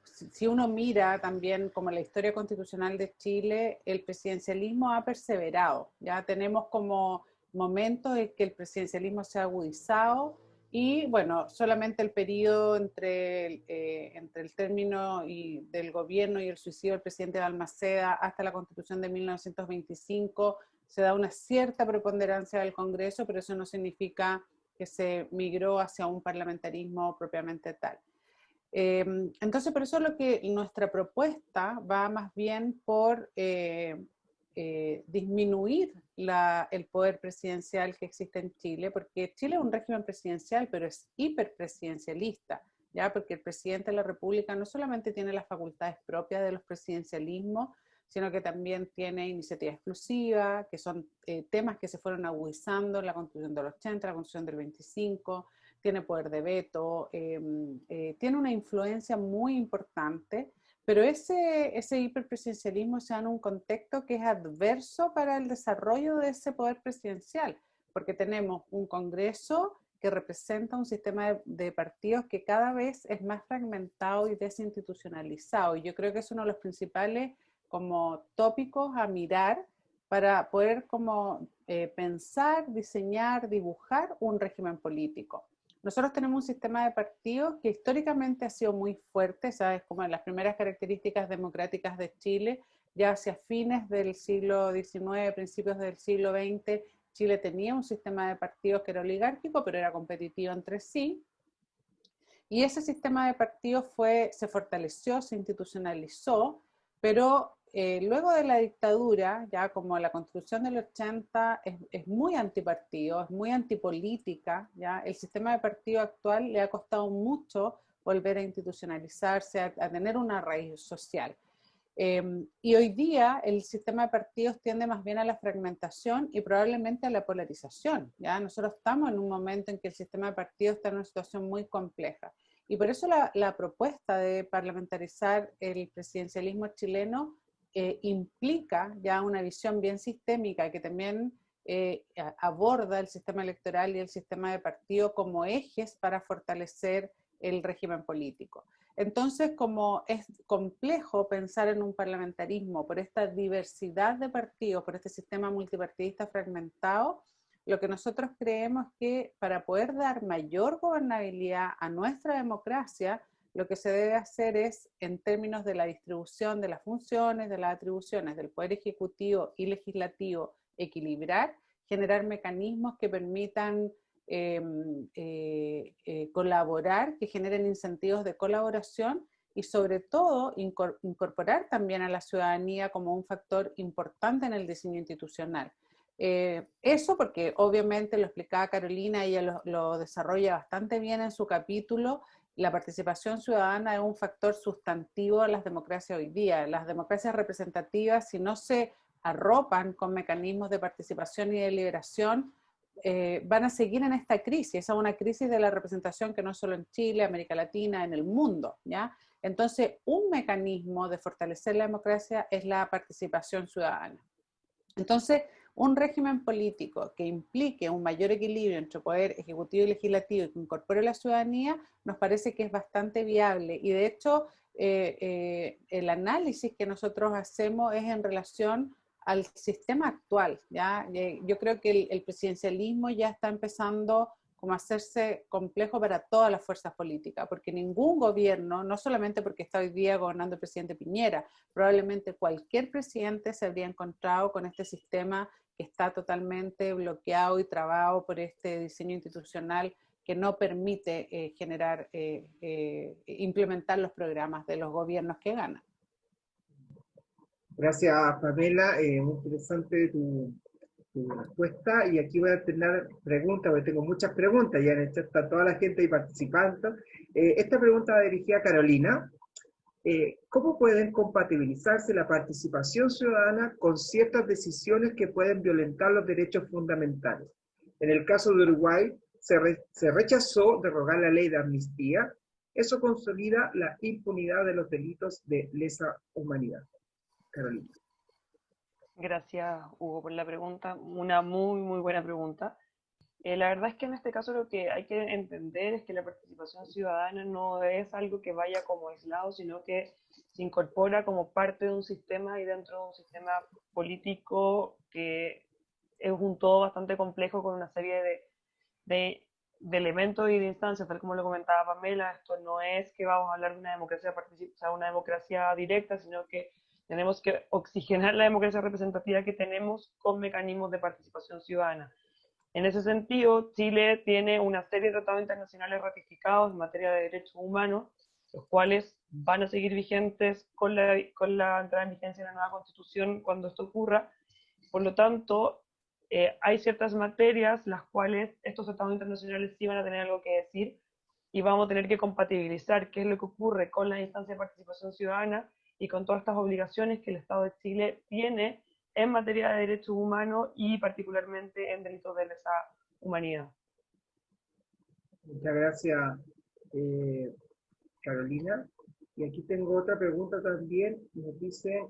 si uno mira también como la historia constitucional de Chile, el presidencialismo ha perseverado. Ya tenemos como momentos en que el presidencialismo se ha agudizado Y bueno, solamente el periodo entre el término del gobierno y el suicidio del presidente Balmaceda hasta la Constitución de 1925 se da una cierta preponderancia del Congreso, pero eso no significa que se migró hacia un parlamentarismo propiamente tal. Entonces, por eso nuestra propuesta va más bien por disminuir el poder presidencial que existe en Chile, porque Chile es un régimen presidencial, pero es hiperpresidencialista, ¿ya? Porque el presidente de la República no solamente tiene las facultades propias de los presidencialismos, sino que también tiene iniciativa exclusiva, que son temas que se fueron agudizando en la Constitución del 80, la Constitución del 25, tiene poder de veto, tiene una influencia muy importante, pero ese hiperpresidencialismo se da en un contexto que es adverso para el desarrollo de ese poder presidencial, porque tenemos un Congreso que representa un sistema de partidos que cada vez es más fragmentado y desinstitucionalizado. Y yo creo que es uno de los principales como tópicos a mirar para poder como pensar, diseñar, dibujar un régimen político. Nosotros tenemos un sistema de partidos que históricamente ha sido muy fuerte, ¿sabes? Como en las primeras características democráticas de Chile, ya hacia fines del siglo XIX, principios del siglo XX, Chile tenía un sistema de partidos que era oligárquico, pero era competitivo entre sí. Y ese sistema de partidos se fortaleció, se institucionalizó, pero luego de la dictadura, ya como la Constitución del 80 es muy antipartido, es muy antipolítica, ya el sistema de partido actual le ha costado mucho volver a institucionalizarse, a tener una raíz social. Y hoy día el sistema de partidos tiende más bien a la fragmentación y probablemente a la polarización, ¿ya? Nosotros estamos en un momento en que el sistema de partidos está en una situación muy compleja. Y por eso la propuesta de parlamentarizar el presidencialismo chileno implica ya una visión bien sistémica que también aborda el sistema electoral y el sistema de partido como ejes para fortalecer el régimen político. Entonces, como es complejo pensar en un parlamentarismo por esta diversidad de partidos, por este sistema multipartidista fragmentado, lo que nosotros creemos que para poder dar mayor gobernabilidad a nuestra democracia, lo que se debe hacer es, en términos de la distribución de las funciones, de las atribuciones del Poder Ejecutivo y Legislativo, equilibrar, generar mecanismos que permitan colaborar, que generen incentivos de colaboración y sobre todo incorporar también a la ciudadanía como un factor importante en el diseño institucional. Eso porque obviamente lo explicaba Carolina, ella lo desarrolla bastante bien en su capítulo. La participación ciudadana es un factor sustantivo de las democracias hoy día. Las democracias representativas, si no se arropan con mecanismos de participación y deliberación, van a seguir en esta crisis. Esa es una crisis de la representación que no solo en Chile, América Latina, en el mundo, ¿ya? Entonces, un mecanismo de fortalecer la democracia es la participación ciudadana. Entonces, un régimen político que implique un mayor equilibrio entre poder ejecutivo y legislativo y que incorpore la ciudadanía, nos parece que es bastante viable. Y de hecho, el análisis que nosotros hacemos es en relación al sistema actual, ¿ya? Yo creo que el presidencialismo ya está empezando como a hacerse complejo para todas las fuerzas políticas, porque ningún gobierno, no solamente porque está hoy día gobernando el presidente Piñera, probablemente cualquier presidente se habría encontrado con este sistema que está totalmente bloqueado y trabado por este diseño institucional que no permite implementar los programas de los gobiernos que ganan. Gracias, Pamela. Muy interesante tu respuesta. Y aquí voy a tener preguntas, porque tengo muchas preguntas. Ya en el chat está toda la gente ahí participando. Esta pregunta va dirigida a Carolina. ¿Cómo pueden compatibilizarse la participación ciudadana con ciertas decisiones que pueden violentar los derechos fundamentales? En el caso de Uruguay, se rechazó derogar la ley de amnistía. Eso consolida la impunidad de los delitos de lesa humanidad. Carolina. Gracias, Hugo, por la pregunta. Una muy, muy buena pregunta. La verdad es que en este caso lo que hay que entender es que la participación ciudadana no es algo que vaya como aislado, sino que se incorpora como parte de un sistema y dentro de un sistema político que es un todo bastante complejo con una serie de de elementos y de instancias, tal como lo comentaba Pamela. Esto no es que vamos a hablar de una democracia una democracia directa, sino que tenemos que oxigenar la democracia representativa que tenemos con mecanismos de participación ciudadana. En ese sentido, Chile tiene una serie de tratados internacionales ratificados en materia de derechos humanos, los cuales van a seguir vigentes con la entrada en vigencia de la nueva Constitución cuando esto ocurra. Por lo tanto, hay ciertas materias las cuales estos tratados internacionales sí van a tener algo que decir y vamos a tener que compatibilizar qué es lo que ocurre con la instancia de participación ciudadana y con todas estas obligaciones que el Estado de Chile tiene en materia de derechos humanos y particularmente en delitos de lesa humanidad. Muchas gracias, Carolina. Y aquí tengo otra pregunta también. Nos dice,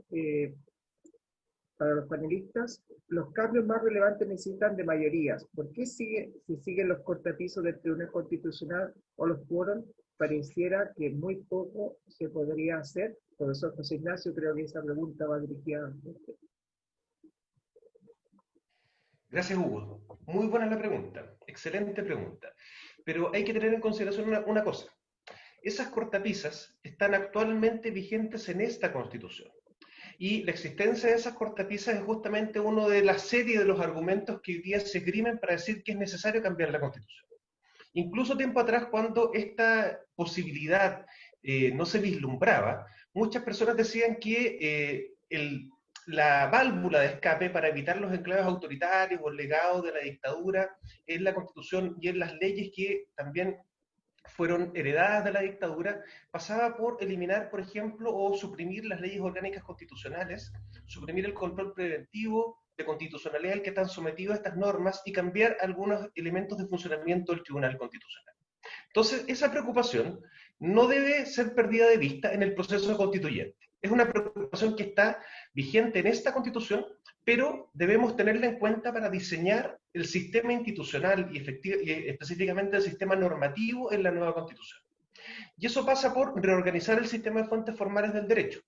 para los panelistas, los cambios más relevantes necesitan de mayorías. ¿Por qué si siguen los cortapisos del Tribunal Constitucional o los quórum? Pareciera que muy poco se podría hacer. Profesor José Ignacio, creo que esa pregunta va dirigida a usted. Gracias, Hugo. Muy buena la pregunta. Excelente pregunta. Pero hay que tener en consideración una cosa. Esas cortapisas están actualmente vigentes en esta Constitución. Y la existencia de esas cortapisas es justamente uno de la serie de los argumentos que hoy día se esgrimen para decir que es necesario cambiar la Constitución. Incluso tiempo atrás, cuando esta posibilidad no se vislumbraba, muchas personas decían que la válvula de escape para evitar los enclaves autoritarios o el legado de la dictadura en la Constitución y en las leyes que también fueron heredadas de la dictadura, pasaba por eliminar, por ejemplo, o suprimir las leyes orgánicas constitucionales, suprimir el control preventivo de constitucionalidad al que están sometidos estas normas y cambiar algunos elementos de funcionamiento del Tribunal Constitucional. Entonces, esa preocupación no debe ser perdida de vista en el proceso constituyente. Es una preocupación que está vigente en esta Constitución, pero debemos tenerla en cuenta para diseñar el sistema institucional y específicamente el sistema normativo en la nueva Constitución. Y eso pasa por reorganizar el sistema de fuentes formales del derecho.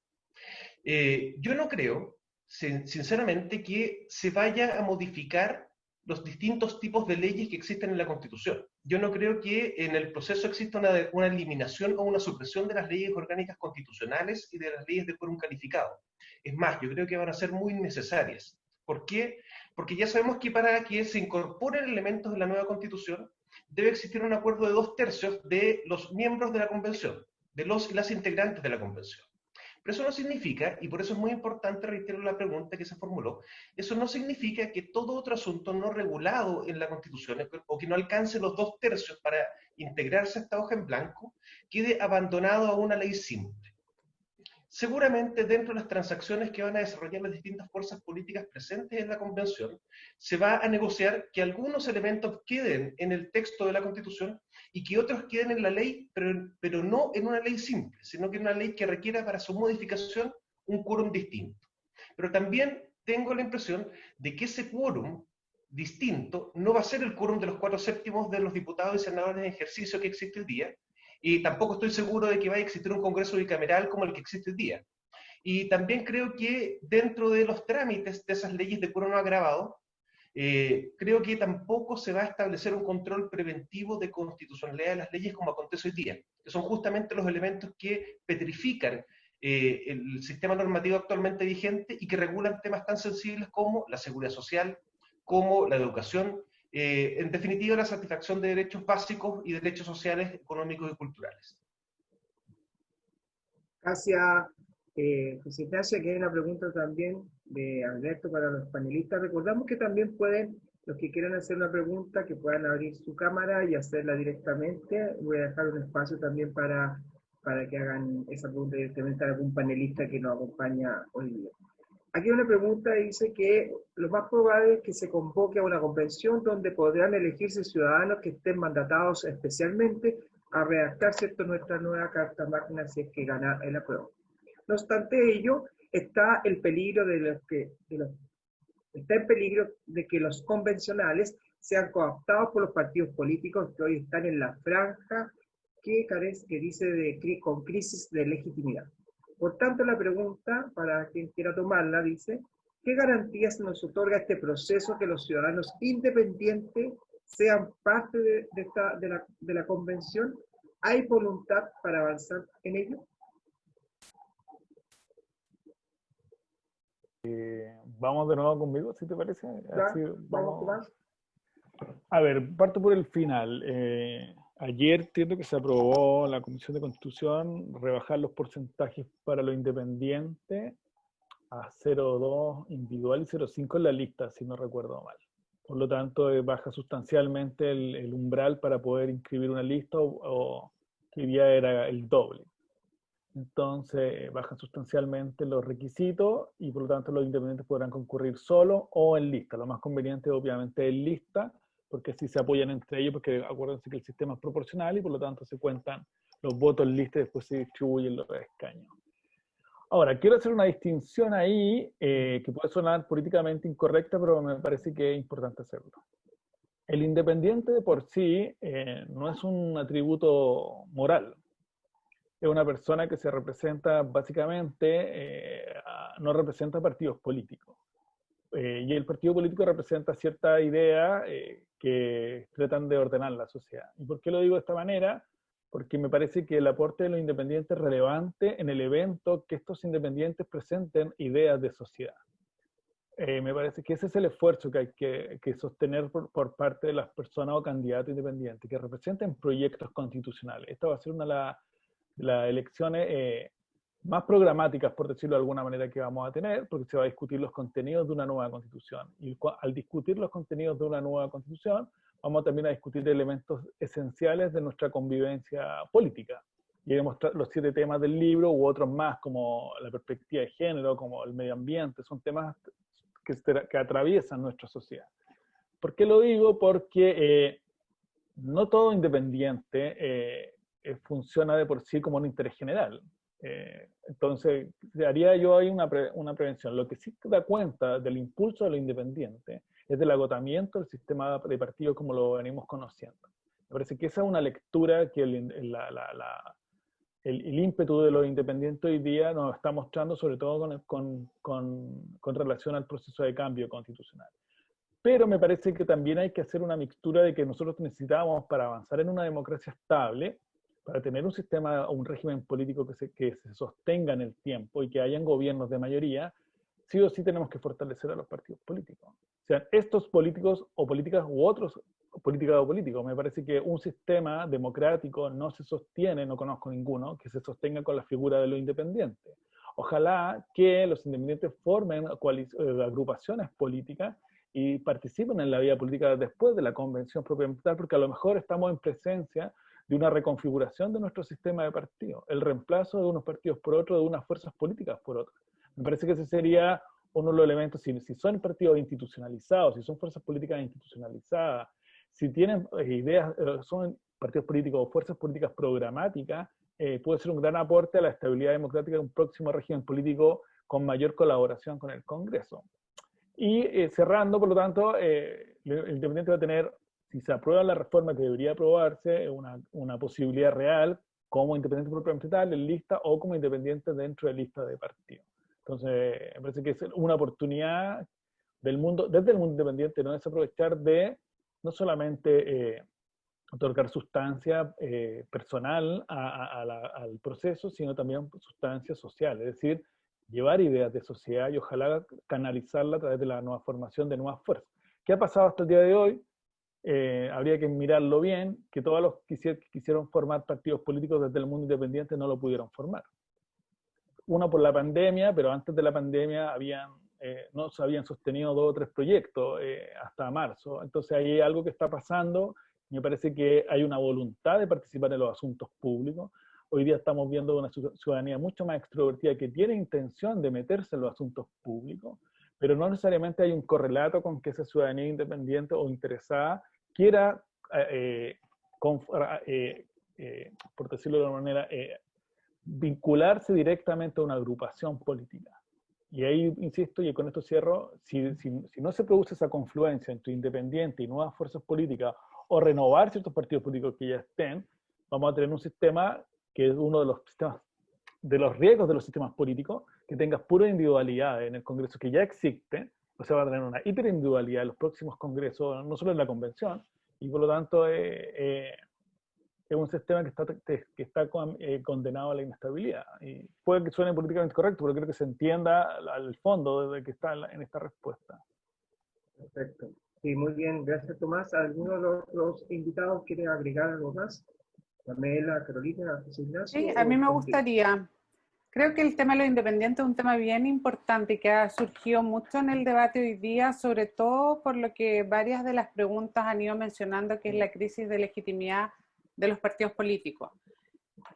Yo no creo, sinceramente, que se vaya a modificar los distintos tipos de leyes que existen en la Constitución. Yo no creo que en el proceso exista una eliminación o una supresión de las leyes orgánicas constitucionales y de las leyes de quórum calificado. Es más, yo creo que van a ser muy necesarias. ¿Por qué? Porque ya sabemos que para que se incorporen elementos de la nueva Constitución, debe existir un acuerdo de 2/3 de los miembros de la Convención, de los y las integrantes de la Convención. Pero eso no significa, y por eso es muy importante, reitero la pregunta que se formuló, eso no significa que todo otro asunto no regulado en la Constitución, o que no alcance los 2/3 para integrarse a esta hoja en blanco, quede abandonado a una ley simple. Seguramente dentro de las transacciones que van a desarrollar las distintas fuerzas políticas presentes en la Convención, se va a negociar que algunos elementos queden en el texto de la Constitución y que otros queden en la ley, pero no en una ley simple, sino que en una ley que requiera para su modificación un quórum distinto. Pero también tengo la impresión de que ese quórum distinto no va a ser el quórum de los 4/7 de los diputados y senadores en ejercicio que existe hoy día, y tampoco estoy seguro de que vaya a existir un Congreso bicameral como el que existe hoy día. Y también creo que dentro de los trámites de esas leyes de quórum agravado, creo que tampoco se va a establecer un control preventivo de constitucionalidad de las leyes como acontece hoy día, que son justamente los elementos que petrifican el sistema normativo actualmente vigente y que regulan temas tan sensibles como la seguridad social, como la educación, en definitiva la satisfacción de derechos básicos y derechos sociales, económicos y culturales. Gracias, José Ignacio. Aquí hay una pregunta también de Alberto para los panelistas. Recordamos que también pueden, los que quieran hacer una pregunta, que puedan abrir su cámara y hacerla directamente. Voy a dejar un espacio también para que hagan esa pregunta directamente a algún panelista que nos acompaña hoy día. Aquí hay una pregunta, dice que lo más probable es que se convoque a una convención donde podrán elegirse ciudadanos que estén mandatados especialmente a redactar, ¿cierto?, nuestra nueva Carta Magna si es que gana el apruebo. No obstante ello, está el peligro está en peligro de que los convencionales sean cooptados por los partidos políticos que hoy están en la franja que dice con crisis de legitimidad. Por tanto, la pregunta, para quien quiera tomarla, dice, ¿qué garantías nos otorga este proceso que los ciudadanos independientes sean parte de la convención? ¿Hay voluntad para avanzar en ello? Vamos de nuevo conmigo, si te parece. Así, vamos, Tomás. A ver, parto por el final. Ayer entiendo que se aprobó en la Comisión de Constitución rebajar los porcentajes para lo independiente a 0,2 individual y 0,5 en la lista, si no recuerdo mal. Por lo tanto, baja sustancialmente el umbral para poder inscribir una lista o que hoy día era el doble. Entonces, bajan sustancialmente los requisitos y por lo tanto los independientes podrán concurrir solo o en lista. Lo más conveniente, obviamente, es lista, porque así se apoyan entre ellos, porque acuérdense que el sistema es proporcional y por lo tanto se cuentan los votos en lista y después se distribuyen los escaños. Ahora, quiero hacer una distinción ahí que puede sonar políticamente incorrecta, pero me parece que es importante hacerlo. El independiente de por sí no es un atributo moral. Es una persona que se representa básicamente, no representa partidos políticos. Y el partido político representa cierta idea que tratan de ordenar la sociedad. ¿Y por qué lo digo de esta manera? Porque me parece que el aporte de los independientes es relevante en el evento que estos independientes presenten ideas de sociedad. Me parece que ese es el esfuerzo que hay que sostener por parte de las personas o candidatos independientes, que representen proyectos constitucionales. Esta va a ser una de las elecciones más programáticas, por decirlo de alguna manera, que vamos a tener, porque se va a discutir los contenidos de una nueva constitución. Y al discutir los contenidos de una nueva constitución, vamos también a discutir elementos esenciales de nuestra convivencia política. Y vemos los 7 temas del libro u otros más, como la perspectiva de género, como el medio ambiente, son temas que atraviesan nuestra sociedad. ¿Por qué lo digo? Porque no todo independiente funciona de por sí como un interés general. Entonces, haría yo ahí una prevención. Lo que sí da cuenta del impulso de lo independiente es del agotamiento del sistema de partidos como lo venimos conociendo. Me parece que esa es una lectura que el ímpetu de los independientes hoy día nos está mostrando, sobre todo con relación al proceso de cambio constitucional. Pero me parece que también hay que hacer una mixtura de que nosotros necesitamos, para avanzar en una democracia estable, para tener un sistema o un régimen político que se sostenga en el tiempo y que hayan gobiernos de mayoría, sí o sí tenemos que fortalecer a los partidos políticos. Sean estos políticos o políticas u otros políticas o políticos. Me parece que un sistema democrático no se sostiene, no conozco ninguno, que se sostenga con la figura de los independientes. Ojalá que los independientes formen agrupaciones políticas y participen en la vida política después de la convención propiamente tal, porque a lo mejor estamos en presencia de una reconfiguración de nuestro sistema de partidos, el reemplazo de unos partidos por otros, de unas fuerzas políticas por otras. Me parece que ese sería uno de los elementos, si son partidos institucionalizados, si son fuerzas políticas institucionalizadas, si tienen ideas, son partidos políticos o fuerzas políticas programáticas, puede ser un gran aporte a la estabilidad democrática de un próximo régimen político con mayor colaboración con el Congreso. Y cerrando, por lo tanto, el independiente va a tener, si se aprueba la reforma que debería aprobarse, una posibilidad real como independiente propiamente tal, en lista, o como independiente dentro de lista de partido. Entonces, me parece que es una oportunidad del mundo, desde el mundo independiente, no es aprovechar de no solamente otorgar sustancia personal al proceso, sino también sustancia social, es decir, llevar ideas de sociedad y ojalá canalizarla a través de la nueva formación de nuevas fuerzas. ¿Qué ha pasado hasta el día de hoy? Habría que mirarlo bien, que todos los que quisieron formar partidos políticos desde el mundo independiente no lo pudieron formar. Uno por la pandemia, pero antes de la pandemia no se habían sostenido 2 o 3 proyectos hasta marzo. Entonces hay algo que está pasando. Me parece que hay una voluntad de participar en los asuntos públicos. Hoy día estamos viendo una ciudadanía mucho más extrovertida que tiene intención de meterse en los asuntos públicos, pero no necesariamente hay un correlato con que esa ciudadanía independiente o interesada quiera, por decirlo de una manera, vincularse directamente a una agrupación política. Y ahí, insisto, y con esto cierro, si no se produce esa confluencia entre independiente y nuevas fuerzas políticas, o renovar ciertos partidos políticos que ya estén, vamos a tener un sistema que es uno de los riesgos de los sistemas políticos, que tenga pura individualidad en el Congreso, que ya existe, o sea, va a tener una hiperindividualidad en los próximos congresos, no solo en la convención, y por lo tanto es un sistema que está condenado a la inestabilidad. Y puede que suene políticamente correcto, pero creo que se entienda al fondo de que está en esta respuesta. Perfecto. Sí, muy bien. Gracias, Tomás. ¿Alguno de los invitados quiere agregar algo más? Pamela, Carolina, José Ignacio. Sí, a mí me gustaría. Creo que el tema de los independientes es un tema bien importante y que ha surgido mucho en el debate hoy día, sobre todo por lo que varias de las preguntas han ido mencionando, que es la crisis de legitimidad de los partidos políticos.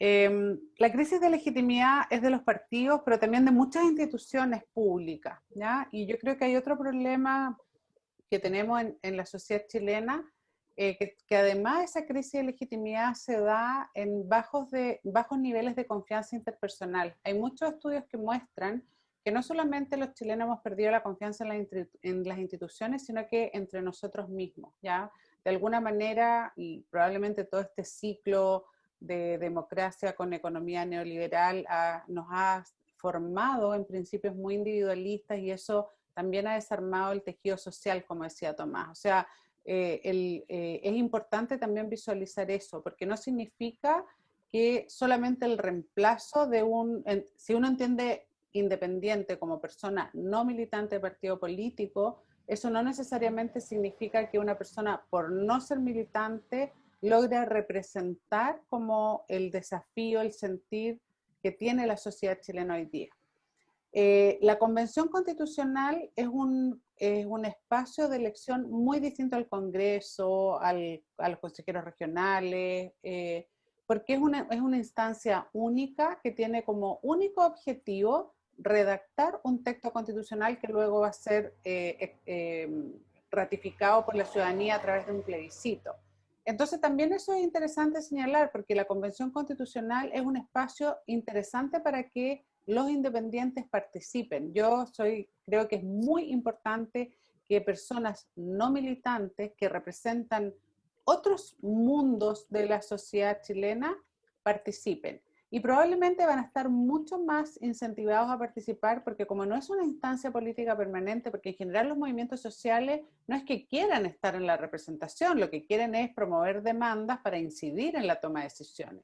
La crisis de legitimidad es de los partidos, pero también de muchas instituciones públicas, ¿ya? Y yo creo que hay otro problema que tenemos en la sociedad chilena, que además esa crisis de legitimidad se da en bajos niveles de confianza interpersonal. Hay muchos estudios que muestran que no solamente los chilenos hemos perdido la confianza en las instituciones, sino que entre nosotros mismos, ¿ya? De alguna manera, y probablemente todo este ciclo de democracia con economía neoliberal nos ha formado en principios muy individualistas, y eso también ha desarmado el tejido social, como decía Tomás. O sea, es importante también visualizar eso, porque no significa que solamente el reemplazo si uno entiende independiente como persona no militante de partido político, eso no necesariamente significa que una persona, por no ser militante, logre representar como el desafío, el sentir que tiene la sociedad chilena hoy día. La Convención Constitucional es un espacio de elección muy distinto al Congreso, a los consejeros regionales, porque es una instancia única que tiene como único objetivo redactar un texto constitucional que luego va a ser ratificado por la ciudadanía a través de un plebiscito. Entonces también eso es interesante señalar, porque la Convención Constitucional es un espacio interesante para que los independientes participen. Creo que es muy importante que personas no militantes que representan otros mundos de la sociedad chilena participen. Y probablemente van a estar mucho más incentivados a participar, porque como no es una instancia política permanente, porque en general los movimientos sociales no es que quieran estar en la representación, lo que quieren es promover demandas para incidir en la toma de decisiones.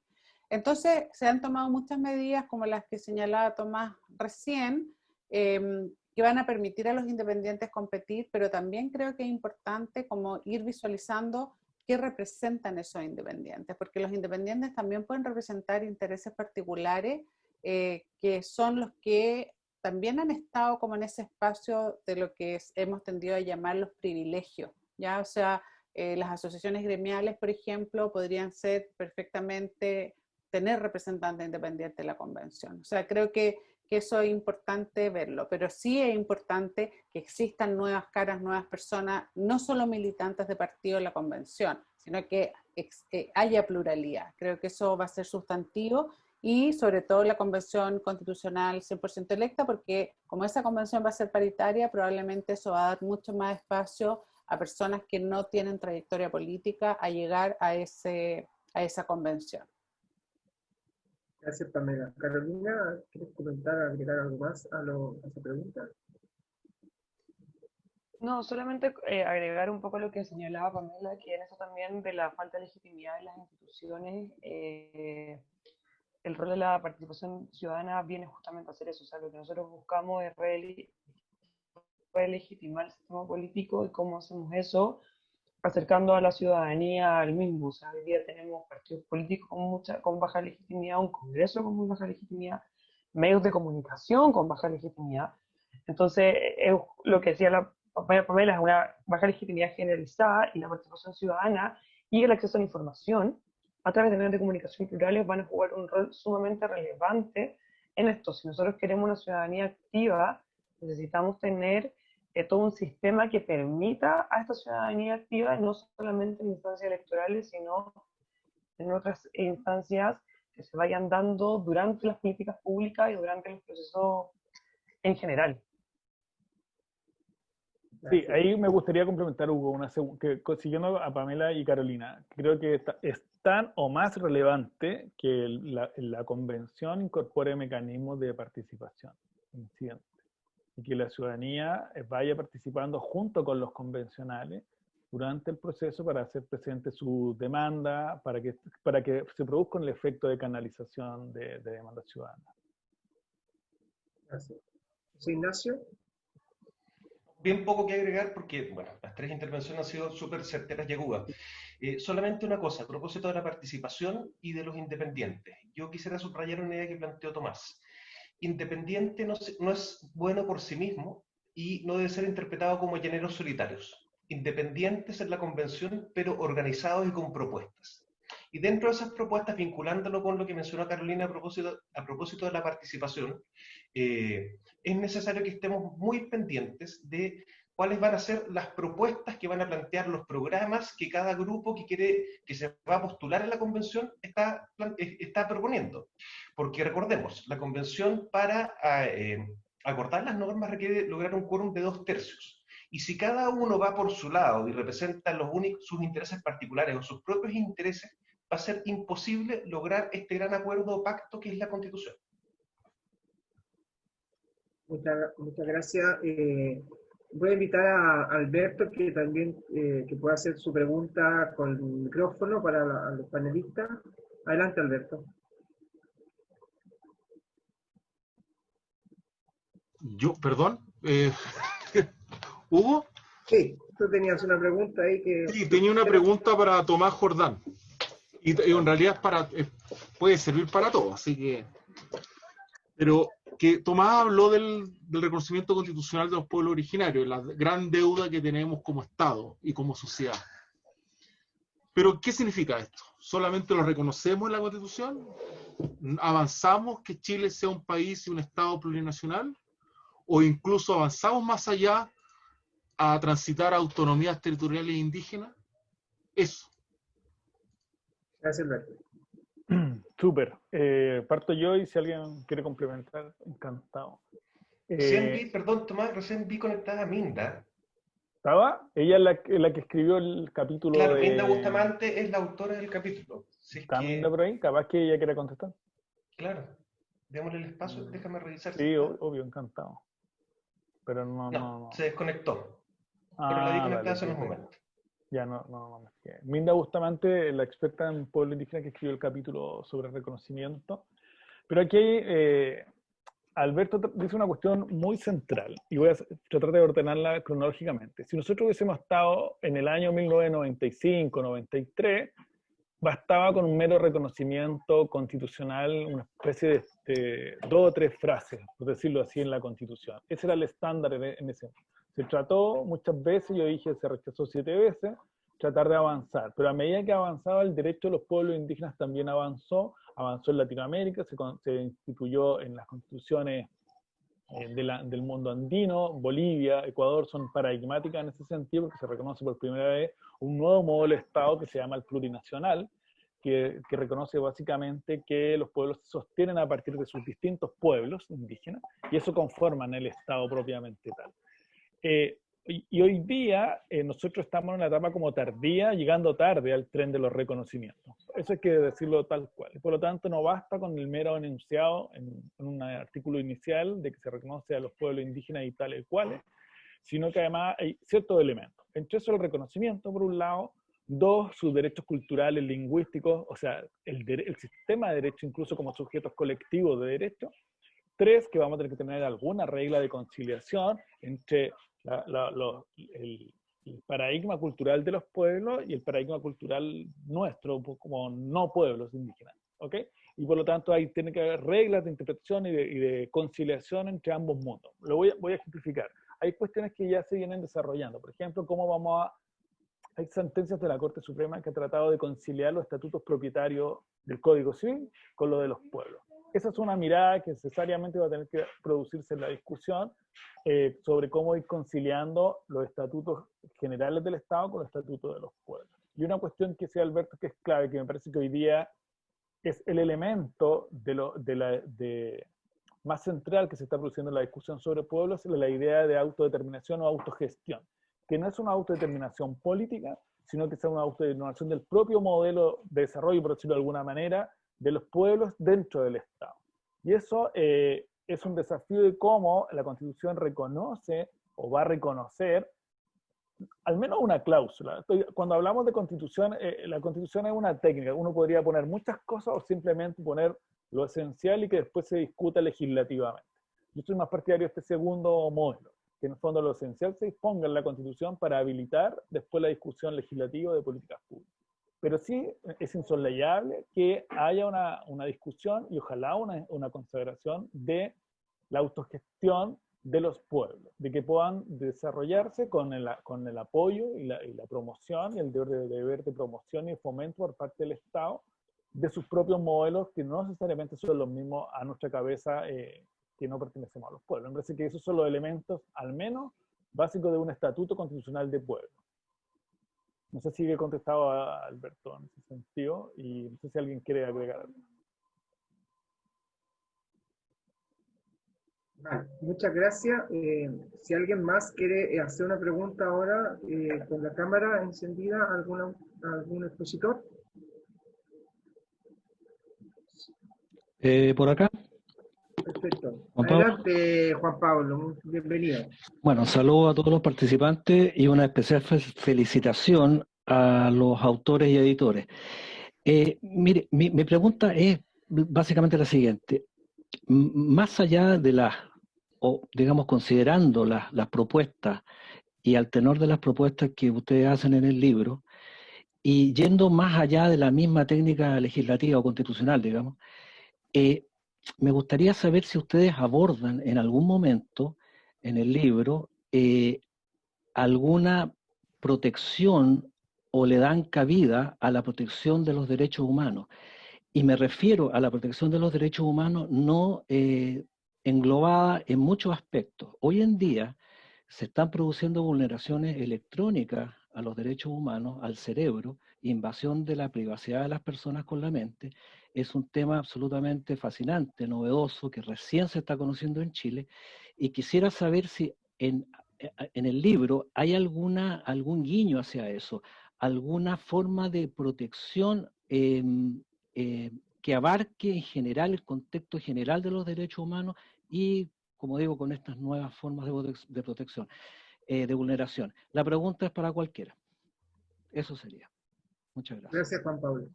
Entonces se han tomado muchas medidas como las que señalaba Tomás recién, que van a permitir a los independientes competir, pero también creo que es importante como ir visualizando qué representan esos independientes, porque los independientes también pueden representar intereses particulares, que son los que también han estado como en ese espacio de lo que hemos tendido a llamar los privilegios, ¿ya? O sea, las asociaciones gremiales, por ejemplo, podrían ser perfectamente tener representantes independientes en la convención. O sea, creo que eso es importante verlo, pero sí es importante que existan nuevas caras, nuevas personas, no solo militantes de partido en la convención, sino que haya pluralidad. Creo que eso va a ser sustantivo, y sobre todo la convención constitucional 100% electa, porque como esa convención va a ser paritaria, probablemente eso va a dar mucho más espacio a personas que no tienen trayectoria política a llegar a esa convención. Gracias, Pamela. Carolina, ¿quieres comentar, agregar algo más a esa pregunta? No, solamente agregar un poco lo que señalaba Pamela, que en eso también de la falta de legitimidad de las instituciones, el rol de la participación ciudadana viene justamente a hacer eso. O sea, lo que nosotros buscamos es relegitimar el sistema político, y cómo hacemos eso, acercando a la ciudadanía al mismo. O sea, hoy día tenemos partidos políticos con baja legitimidad, un Congreso con muy baja legitimidad, medios de comunicación con baja legitimidad. Entonces, es lo que decía la Pamela, es una baja legitimidad generalizada, y la participación ciudadana y el acceso a la información a través de medios de comunicación plurales van a jugar un rol sumamente relevante en esto. Si nosotros queremos una ciudadanía activa, necesitamos tener todo un sistema que permita a esta ciudadanía activa, no solamente en instancias electorales, sino en otras instancias que se vayan dando durante las políticas públicas y durante los procesos en general. Sí, ahí me gustaría complementar, Hugo, siguiendo a Pamela y Carolina. Creo que es tan o más relevante que la convención incorpore mecanismos de participación incidente, y que la ciudadanía vaya participando junto con los convencionales durante el proceso para hacer presente su demanda, para que se produzca el efecto de canalización de demanda ciudadana. Gracias. José Ignacio. Bien poco que agregar porque, bueno, las tres intervenciones han sido súper certeras y agudas. Solamente una cosa, a propósito de la participación y de los independientes. Yo quisiera subrayar una idea que planteó Tomás. Independiente no es bueno por sí mismo y no debe ser interpretado como llaneros solitarios. Independientes en la convención, pero organizados y con propuestas. Y dentro de esas propuestas, vinculándolo con lo que mencionó Carolina a propósito de la participación, es necesario que estemos muy pendientes de cuáles van a ser las propuestas que van a plantear los programas que cada grupo que se va a postular en la convención está proponiendo. Porque recordemos, la convención para acordar las normas requiere lograr un quórum de 2/3. Y si cada uno va por su lado y representa sus intereses particulares o sus propios intereses, va a ser imposible lograr este gran acuerdo o pacto que es la Constitución. Muchas gracias. Voy a invitar a Alberto que también que pueda hacer su pregunta con el micrófono para los panelistas. Adelante, Alberto. Perdón, ¿Hugo? Sí, tú tenías una pregunta ahí que... Sí, tenía una pregunta para Tomás Jordán. Y en realidad puede servir para todo, así que... Pero que Tomás habló del reconocimiento constitucional de los pueblos originarios, la gran deuda que tenemos como Estado y como sociedad. Pero, ¿qué significa esto? ¿Solamente lo reconocemos en la Constitución? ¿Avanzamos que Chile sea un país y un Estado plurinacional? ¿O incluso avanzamos más allá a transitar a autonomías territoriales indígenas? Eso. Gracias, Alberto. Súper. Parto yo y si alguien quiere complementar, encantado. Perdón, Tomás, recién vi conectada a Minda. ¿Estaba? Ella es la que escribió el capítulo. Claro, Minda Bustamante es la autora del capítulo. Si ¿Está Minda por ahí? Capaz que ella quiera contestar. Claro. Démosle el espacio, déjame revisar. Sí, obvio, encantado. Pero no. Se desconectó. Pero la vi conectada hace unos momentos. Ya no. Minda Bustamante, la experta en pueblo indígena que escribió el capítulo sobre reconocimiento. Pero aquí Alberto dice una cuestión muy central y voy a tratar de ordenarla cronológicamente. Si nosotros hubiésemos estado en el año 1995-93, bastaba con un mero reconocimiento constitucional, una especie de 2 o 3 frases, por decirlo así, en la Constitución. Ese era el estándar en ese momento. Se trató muchas veces, yo dije, se rechazó 7 veces, tratar de avanzar. Pero a medida que avanzaba el derecho de los pueblos indígenas también avanzó en Latinoamérica, se instituyó en las constituciones del mundo andino. Bolivia, Ecuador son paradigmáticas en ese sentido porque se reconoce por primera vez un nuevo modelo de Estado que se llama el plurinacional, que reconoce básicamente que los pueblos se sostienen a partir de sus distintos pueblos indígenas y eso conforman el Estado propiamente tal. Y hoy día nosotros estamos en una etapa como tardía, llegando tarde al tren de los reconocimientos. Eso hay que decirlo tal cual. Por lo tanto, no basta con el mero enunciado en un artículo inicial de que se reconoce a los pueblos indígenas y tales y cuales, sino que además hay ciertos elementos. Entre eso el reconocimiento, por un lado. 2, sus derechos culturales, lingüísticos, o sea, el sistema de derecho incluso como sujetos colectivos de derecho. 3, que vamos a tener que tener alguna regla de conciliación entre el paradigma cultural de los pueblos y el paradigma cultural nuestro como no pueblos indígenas, ¿ok? Y por lo tanto ahí tiene que haber reglas de interpretación y de conciliación entre ambos mundos. Voy a ejemplificar. Hay cuestiones que ya se vienen desarrollando. Por ejemplo, hay sentencias de la Corte Suprema que ha tratado de conciliar los estatutos propietarios del Código Civil con lo de los pueblos. Esa es una mirada que necesariamente va a tener que producirse en la discusión sobre cómo ir conciliando los estatutos generales del Estado con los estatutos de los pueblos. Y una cuestión que decía Alberto que es clave, que me parece que hoy día es el elemento más central que se está produciendo en la discusión sobre pueblos, es la idea de autodeterminación o autogestión, que no es una autodeterminación política, sino que es una autodeterminación del propio modelo de desarrollo, por decirlo de alguna manera, de los pueblos dentro del Estado. Y eso es un desafío de cómo la Constitución reconoce o va a reconocer al menos una cláusula. Cuando hablamos de constitución, la constitución es una técnica. Uno podría poner muchas cosas o simplemente poner lo esencial y que después se discuta legislativamente. Yo soy más partidario de este segundo modelo, que en el fondo lo esencial se disponga en la constitución para habilitar después la discusión legislativa de políticas públicas. Pero sí es insoslayable que haya una discusión y ojalá una consagración de la autogestión de los pueblos, de que puedan desarrollarse con el apoyo y la promoción y el deber de promoción y fomento por parte del Estado de sus propios modelos, que no necesariamente son los mismos a nuestra cabeza, que no pertenecemos a los pueblos. Me parece que esos son los elementos, al menos, básicos de un estatuto constitucional de pueblo. No sé si he contestado a Alberto en ese sentido, y no sé si alguien quiere agregar algo. Vale, muchas gracias. Si alguien más quiere hacer una pregunta ahora, con la cámara encendida, ¿algún expositor? Por acá. Perfecto. Juan Pablo. Adelante, Juan Pablo. Bienvenido. Bueno, saludo a todos los participantes y una especial felicitación a los autores y editores. Mire, mi pregunta es básicamente la siguiente. Más allá de o digamos considerando las propuestas y al tenor de las propuestas que ustedes hacen en el libro, y yendo más allá de la misma técnica legislativa o constitucional, digamos, me gustaría saber si ustedes abordan en algún momento en el libro alguna protección o le dan cabida a la protección de los derechos humanos. Y me refiero a la protección de los derechos humanos no englobada en muchos aspectos. Hoy en día se están produciendo vulneraciones electrónicas a los derechos humanos, al cerebro, invasión de la privacidad de las personas con la mente. Es un tema absolutamente fascinante, novedoso, que recién se está conociendo en Chile, y quisiera saber si en el libro hay algún guiño hacia eso, alguna forma de protección que abarque en general el contexto general de los derechos humanos y, como digo, con estas nuevas formas de protección, de vulneración. La pregunta es para cualquiera. Eso sería. Muchas gracias. Gracias, Juan Pablo.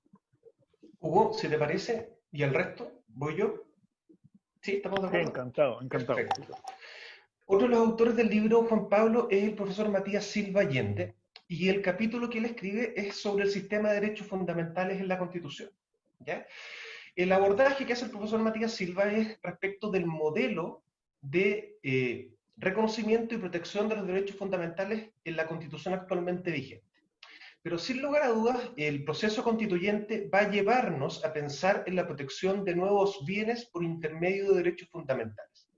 Hugo, si te parece, y el resto, ¿voy yo? ¿Sí? ¿Estamos de acuerdo? Sí, encantado. Perfecto. Otro de los autores del libro, Juan Pablo, es el profesor Matías Silva Allende, y el capítulo que él escribe es sobre el sistema de derechos fundamentales en la Constitución. ¿Ya? El abordaje que hace el profesor Matías Silva es respecto del modelo de reconocimiento y protección de los derechos fundamentales en la Constitución actualmente vigente. Pero sin lugar a dudas, el proceso constituyente va a llevarnos a pensar en la protección de nuevos bienes por intermedio de derechos fundamentales.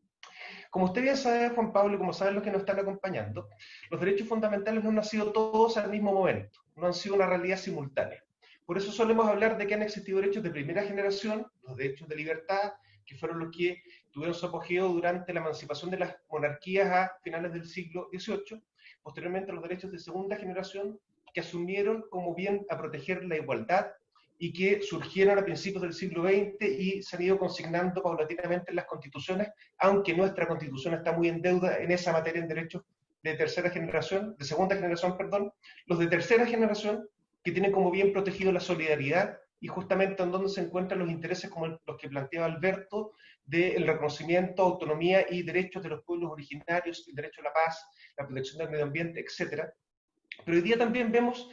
Como usted bien sabe, Juan Pablo, y como saben los que nos están acompañando, los derechos fundamentales no han nacido todos al mismo momento, no han sido una realidad simultánea. Por eso solemos hablar de que han existido derechos de primera generación, los derechos de libertad, que fueron los que tuvieron su apogeo durante la emancipación de las monarquías a finales del siglo XVIII, posteriormente los derechos de segunda generación, que asumieron como bien a proteger la igualdad y que surgieron a principios del siglo XX y se han ido consignando paulatinamente en las constituciones, aunque nuestra constitución está muy en deuda en esa materia en derechos de tercera generación, de segunda generación, perdón, los de tercera generación que tienen como bien protegido la solidaridad y justamente en donde se encuentran los intereses como los que planteaba Alberto, del reconocimiento, autonomía y derechos de los pueblos originarios, el derecho a la paz, la protección del medio ambiente, etc. Pero hoy día también vemos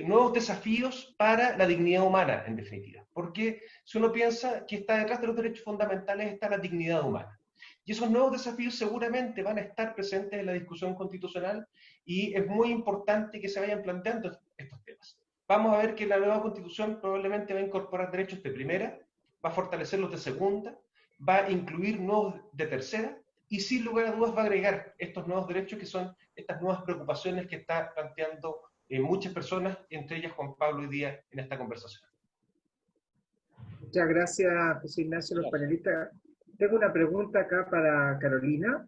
nuevos desafíos para la dignidad humana, en definitiva. Porque si uno piensa que está detrás de los derechos fundamentales está la dignidad humana. Y esos nuevos desafíos seguramente van a estar presentes en la discusión constitucional y es muy importante que se vayan planteando estos temas. Vamos a ver que la nueva constitución probablemente va a incorporar derechos de primera, va a fortalecer los de segunda, va a incluir nuevos de tercera y sin lugar a dudas va a agregar estos nuevos derechos que son estas nuevas preocupaciones que está planteando muchas personas, entre ellas Juan Pablo hoy día en esta conversación. Muchas gracias, José Ignacio, los panelistas. Tengo una pregunta acá para Carolina.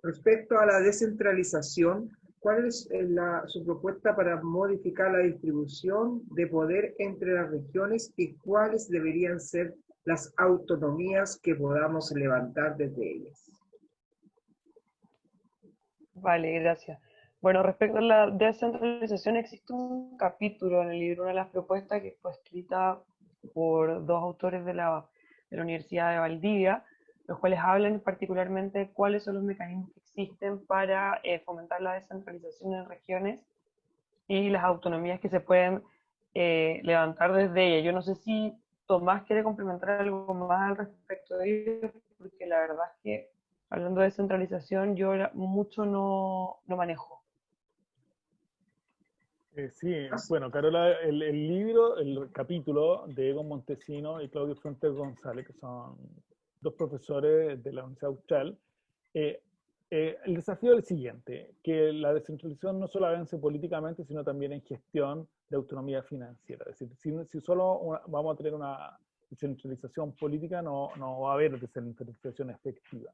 Respecto a la descentralización, ¿cuál es su propuesta para modificar la distribución de poder entre las regiones y cuáles deberían ser las autonomías que podamos levantar desde ellas? Vale, gracias. Bueno, respecto a la descentralización, existe un capítulo en el libro, una de las propuestas que fue escrita por dos autores de la Universidad de Valdivia, los cuales hablan particularmente de cuáles son los mecanismos que existen para fomentar la descentralización en regiones y las autonomías que se pueden levantar desde ella. Yo no sé si Tomás quiere complementar algo más al respecto de ello, porque la verdad es que hablando de descentralización yo mucho no manejo. Sí, bueno, Carola, el libro, el capítulo de Egon Montesino y Claudio Fuentes González, que son dos profesores de la Universidad Austral, el desafío es el siguiente, que la descentralización no solo avance políticamente, sino también en gestión de autonomía financiera. Es decir, si solo vamos a tener una descentralización política, no va a haber descentralización efectiva.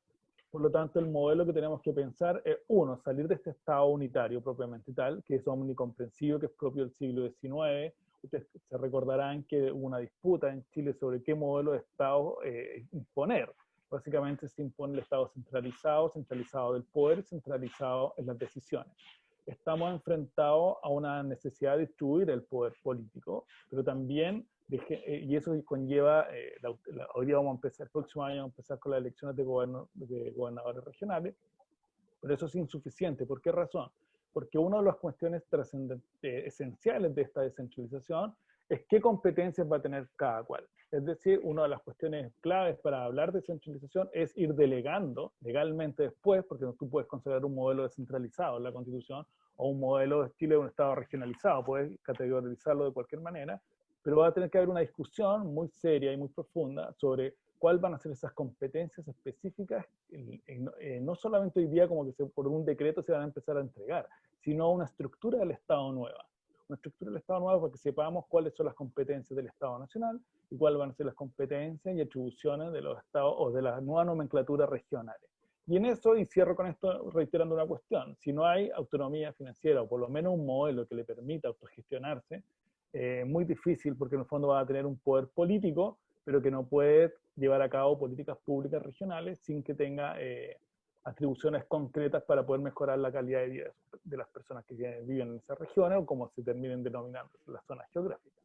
Por lo tanto, el modelo que tenemos que pensar es, uno, salir de este Estado unitario propiamente tal, que es omnicomprensivo, que es propio del siglo XIX. Ustedes se recordarán que hubo una disputa en Chile sobre qué modelo de Estado imponer. Básicamente se impone el Estado centralizado del poder, centralizado en las decisiones. Estamos enfrentados a una necesidad de distribuir el poder político, pero también, y eso conlleva, hoy día vamos a empezar, el próximo año vamos a empezar con las elecciones de gobernadores regionales, pero eso es insuficiente. ¿Por qué razón? Porque una de las cuestiones esenciales de esta descentralización es qué competencias va a tener cada cual. Es decir, una de las cuestiones claves para hablar de descentralización es ir delegando legalmente después, porque tú puedes considerar un modelo descentralizado en la Constitución o un modelo de estilo de un Estado regionalizado, puedes categorizarlo de cualquier manera, pero va a tener que haber una discusión muy seria y muy profunda sobre cuáles van a ser esas competencias específicas, no solamente hoy día como que por un decreto se van a empezar a entregar, sino una estructura del Estado nueva. Una estructura del Estado nueva para que sepamos cuáles son las competencias del Estado nacional y cuáles van a ser las competencias y atribuciones de los estados o de las nuevas nomenclaturas regionales. Y en eso, y cierro con esto reiterando una cuestión, si no hay autonomía financiera o por lo menos un modelo que le permita autogestionarse, muy difícil porque en el fondo va a tener un poder político, pero que no puede llevar a cabo políticas públicas regionales sin que tenga atribuciones concretas para poder mejorar la calidad de vida de las personas que viven en esas regiones o como se terminen denominando las zonas geográficas.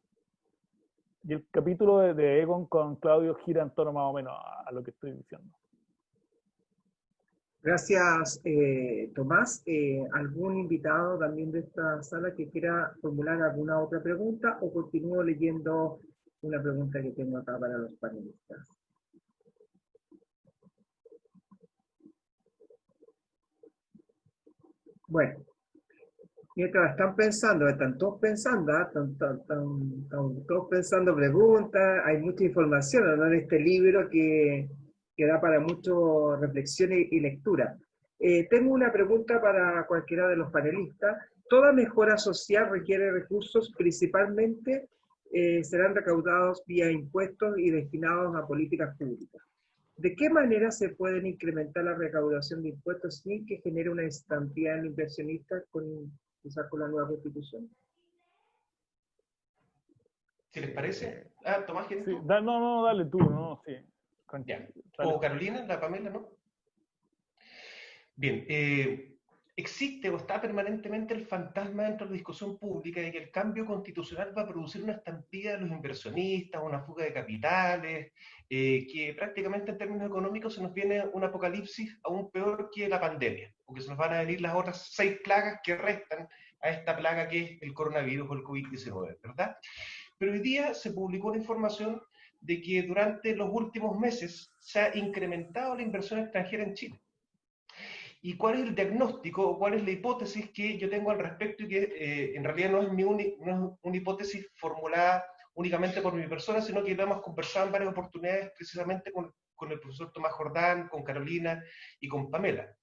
Y el capítulo de Egon con Claudio gira en torno más o menos a lo que estoy diciendo. Gracias, Tomás. ¿Algún invitado también de esta sala que quiera formular alguna otra pregunta o continúo leyendo una pregunta que tengo acá para los panelistas? Bueno, mientras están todos pensando, están todos pensando preguntas, hay mucha información, ¿no?, en este libro que da para mucha reflexión y lectura. Tengo una pregunta para cualquiera de los panelistas. Toda mejora social requiere recursos, principalmente serán recaudados vía impuestos y destinados a políticas públicas. ¿De qué manera se pueden incrementar la recaudación de impuestos sin que genere una estampida en inversionistas quizás con la nueva Constitución? ¿Si les parece? Tomás, ¿quieres Sí, tú? no, dale tú, no, sí. Ya. O Carolina, la Pamela, ¿no? Bien, existe o está permanentemente el fantasma dentro de la discusión pública de que el cambio constitucional va a producir una estampida de los inversionistas, una fuga de capitales, que prácticamente en términos económicos se nos viene un apocalipsis aún peor que la pandemia, porque se nos van a venir las otras 6 plagas que restan a esta plaga que es el coronavirus o el COVID-19, ¿verdad? Pero hoy día se publicó una información de que durante los últimos meses se ha incrementado la inversión extranjera en Chile. ¿Y cuál es el diagnóstico o cuál es la hipótesis que yo tengo al respecto y que en realidad no es una hipótesis formulada únicamente por mi persona, sino que lo hemos conversado en varias oportunidades precisamente con el profesor Tomás Jordán, con Carolina y con Pamela?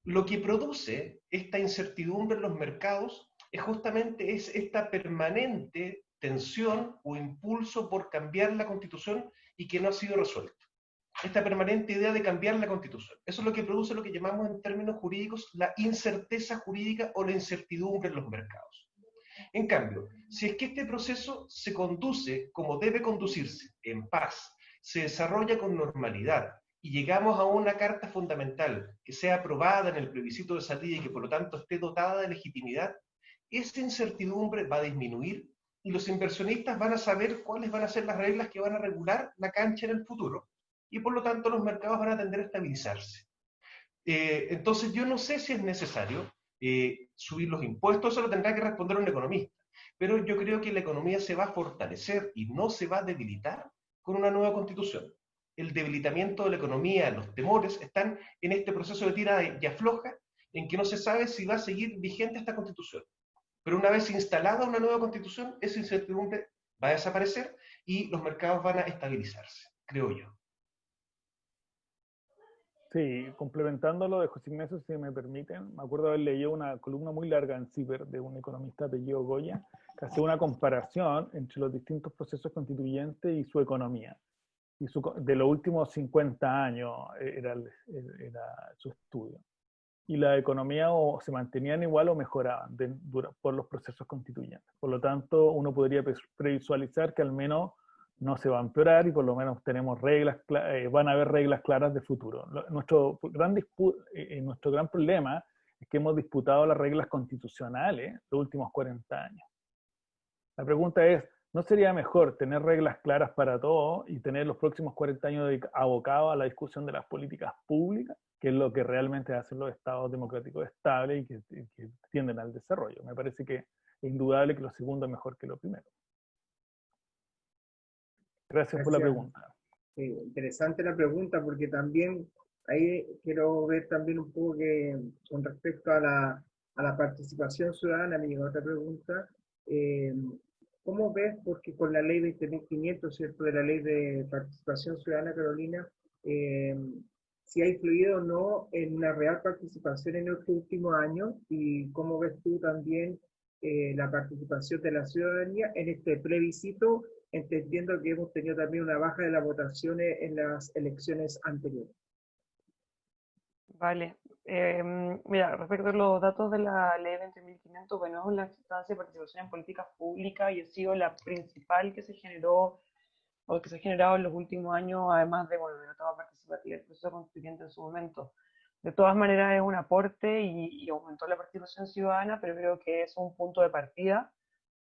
Lo que produce esta incertidumbre en los mercados es justamente esta permanente tensión o impulso por cambiar la Constitución y que no ha sido resuelto. Esta permanente idea de cambiar la Constitución. Eso es lo que produce lo que llamamos en términos jurídicos la incerteza jurídica o la incertidumbre en los mercados. En cambio, si es que este proceso se conduce como debe conducirse, en paz, se desarrolla con normalidad y llegamos a una carta fundamental que sea aprobada en el plebiscito de salida y que por lo tanto esté dotada de legitimidad, esa incertidumbre va a disminuir y los inversionistas van a saber cuáles van a ser las reglas que van a regular la cancha en el futuro y por lo tanto los mercados van a tender a estabilizarse. Entonces yo no sé si es necesario subir los impuestos, eso lo tendrá que responder un economista, pero yo creo que la economía se va a fortalecer y no se va a debilitar con una nueva constitución. El debilitamiento de la economía, los temores, están en este proceso de tira y afloja, en que no se sabe si va a seguir vigente esta constitución. Pero una vez instalada una nueva constitución, esa incertidumbre va a desaparecer y los mercados van a estabilizarse, creo yo. Sí, complementando lo de José Ignacio, si me permiten, me acuerdo haber leído una columna muy larga en CIPER de un economista apellido Goya, que hacía una comparación entre los distintos procesos constituyentes y su economía. Y de los últimos 50 años era su estudio. Y la economía o se mantenían igual o mejoraban por los procesos constituyentes. Por lo tanto, uno podría previsualizar que al menos no se va a empeorar y por lo menos tenemos reglas, van a haber reglas claras de futuro. Nuestro gran problema es que hemos disputado las reglas constitucionales los últimos 40 años. La pregunta es, ¿no sería mejor tener reglas claras para todos y tener los próximos 40 años abocados a la discusión de las políticas públicas, que es lo que realmente hacen los estados democráticos estables y que tienden al desarrollo? Me parece que es indudable que lo segundo es mejor que lo primero. Gracias por la pregunta. Interesante la pregunta, porque también ahí quiero ver también un poco que con respecto a la participación ciudadana, me llegó otra pregunta. ¿Cómo ves? Porque con la ley 20.500, ¿cierto?, de la ley de participación ciudadana, Carolina, si ha influido o no en una real participación en estos últimos años, y cómo ves tú también la participación de la ciudadanía en este plebiscito, entendiendo que hemos tenido también una baja de las votaciones en las elecciones anteriores. Vale. Mira, respecto a los datos de la ley 20.500, bueno, es la instancia de participación en políticas públicas y ha sido la principal que se generó o que se ha generado en los últimos años, además de, bueno, de la etapa participativa del proceso constituyente en su momento. De todas maneras es un aporte y aumentó la participación ciudadana, pero creo que es un punto de partida.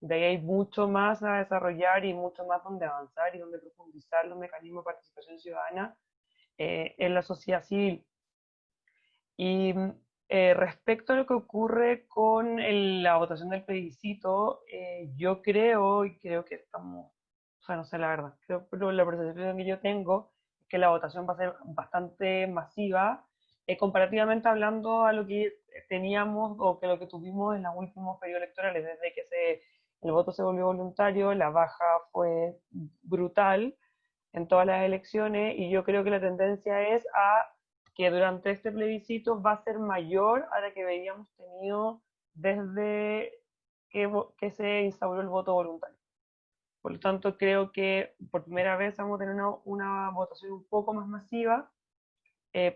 De ahí hay mucho más a desarrollar y mucho más donde avanzar y donde profundizar los mecanismos de participación ciudadana en la sociedad civil. Y respecto a lo que ocurre con la votación del plebiscito, yo creo, y creo que estamos, o sea, no sé la verdad, pero la percepción que yo tengo es que la votación va a ser bastante masiva, comparativamente hablando a lo que teníamos o que lo que tuvimos en los últimos periodos electorales, desde que el voto se volvió voluntario, la baja fue brutal en todas las elecciones, y yo creo que la tendencia es a que durante este plebiscito va a ser mayor a la que habíamos tenido desde que se instauró el voto voluntario. Por lo tanto, creo que por primera vez vamos a tener una votación un poco más masiva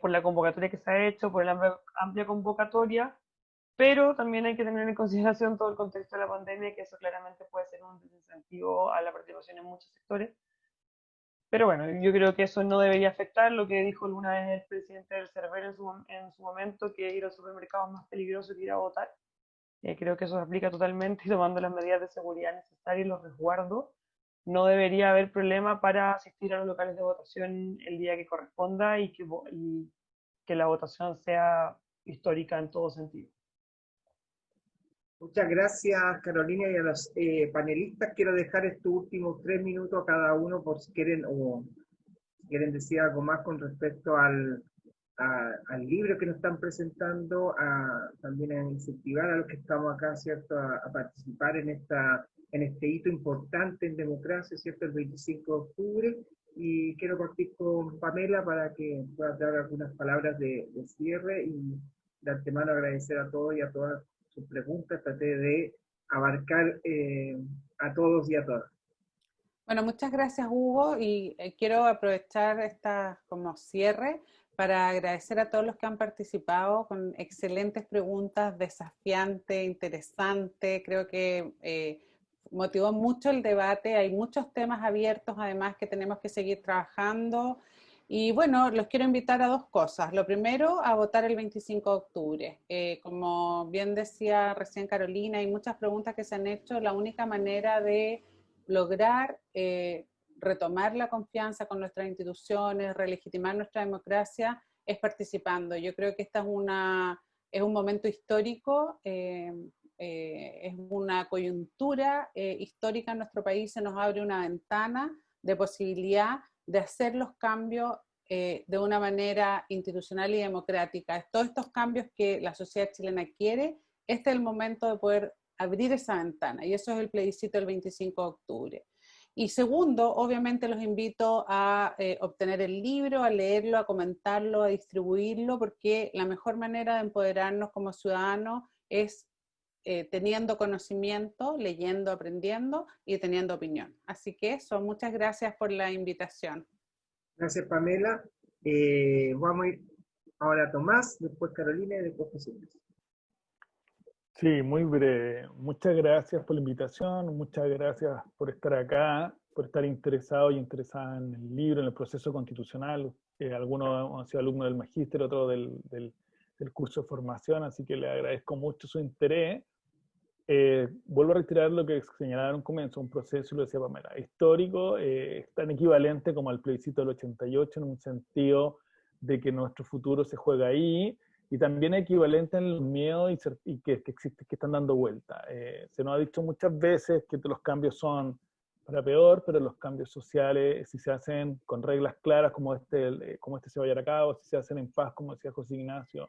por la convocatoria que se ha hecho, por la amplia convocatoria, pero también hay que tener en consideración todo el contexto de la pandemia, que eso claramente puede ser un desincentivo a la participación en muchos sectores. Pero bueno, yo creo que eso no debería afectar lo que dijo alguna vez el presidente del Cervel en su momento, que ir al supermercado es más peligroso que ir a votar. Creo que eso se aplica totalmente, y tomando las medidas de seguridad necesarias y los resguardos, no debería haber problema para asistir a los locales de votación el día que corresponda y que la votación sea histórica en todo sentido. Muchas gracias, Carolina, y a los panelistas. Quiero dejar estos últimos 3 minutos a cada uno por si quieren decir algo más con respecto al libro que nos están presentando, también a incentivar a los que estamos acá, ¿cierto?, a participar en este hito importante en democracia, ¿cierto?, el 25 de octubre. Y quiero partir con Pamela para que pueda dar algunas palabras de cierre, y de antemano agradecer a todos y a todas sus preguntas. Traté de abarcar a todos y a todas. Bueno, muchas gracias, Hugo, y quiero aprovechar esta como cierre para agradecer a todos los que han participado con excelentes preguntas, desafiante, interesante. Creo que motivó mucho el debate. Hay muchos temas abiertos, además, que tenemos que seguir trabajando. Y bueno, los quiero invitar a dos cosas. Lo primero, a votar el 25 de octubre. Como bien decía recién Carolina, hay muchas preguntas que se han hecho. La única manera de lograr retomar la confianza con nuestras instituciones, relegitimar nuestra democracia, es participando. Yo creo que esta es un momento histórico, es una coyuntura histórica en nuestro país, se nos abre una ventana de posibilidad de hacer los cambios de una manera institucional y democrática. Todos estos cambios que la sociedad chilena quiere, este es el momento de poder abrir esa ventana, y eso es el plebiscito del 25 de octubre. Y segundo, obviamente los invito a obtener el libro, a leerlo, a comentarlo, a distribuirlo, porque la mejor manera de empoderarnos como ciudadanos es teniendo conocimiento, leyendo, aprendiendo y teniendo opinión. Así que eso, muchas gracias por la invitación. Gracias, Pamela. Vamos a ir ahora a Tomás, después Carolina y después José Luis. Sí, muy breve. Muchas gracias por la invitación, muchas gracias por estar acá, por estar interesado y interesada en el libro, en el proceso constitucional. Algunos han sido alumnos del magíster, otros del curso de formación, así que le agradezco mucho su interés. Vuelvo a reiterar lo que señalaba en un comienzo, un proceso, lo decía Pamela, histórico, tan equivalente como al plebiscito del 88, en un sentido de que nuestro futuro se juega ahí, y también equivalente en los miedos y que existen, que están dando vuelta. Se nos ha dicho muchas veces que los cambios son para peor, pero los cambios sociales, si se hacen con reglas claras como este se va a llevar a cabo, si se hacen en paz, como decía José Ignacio,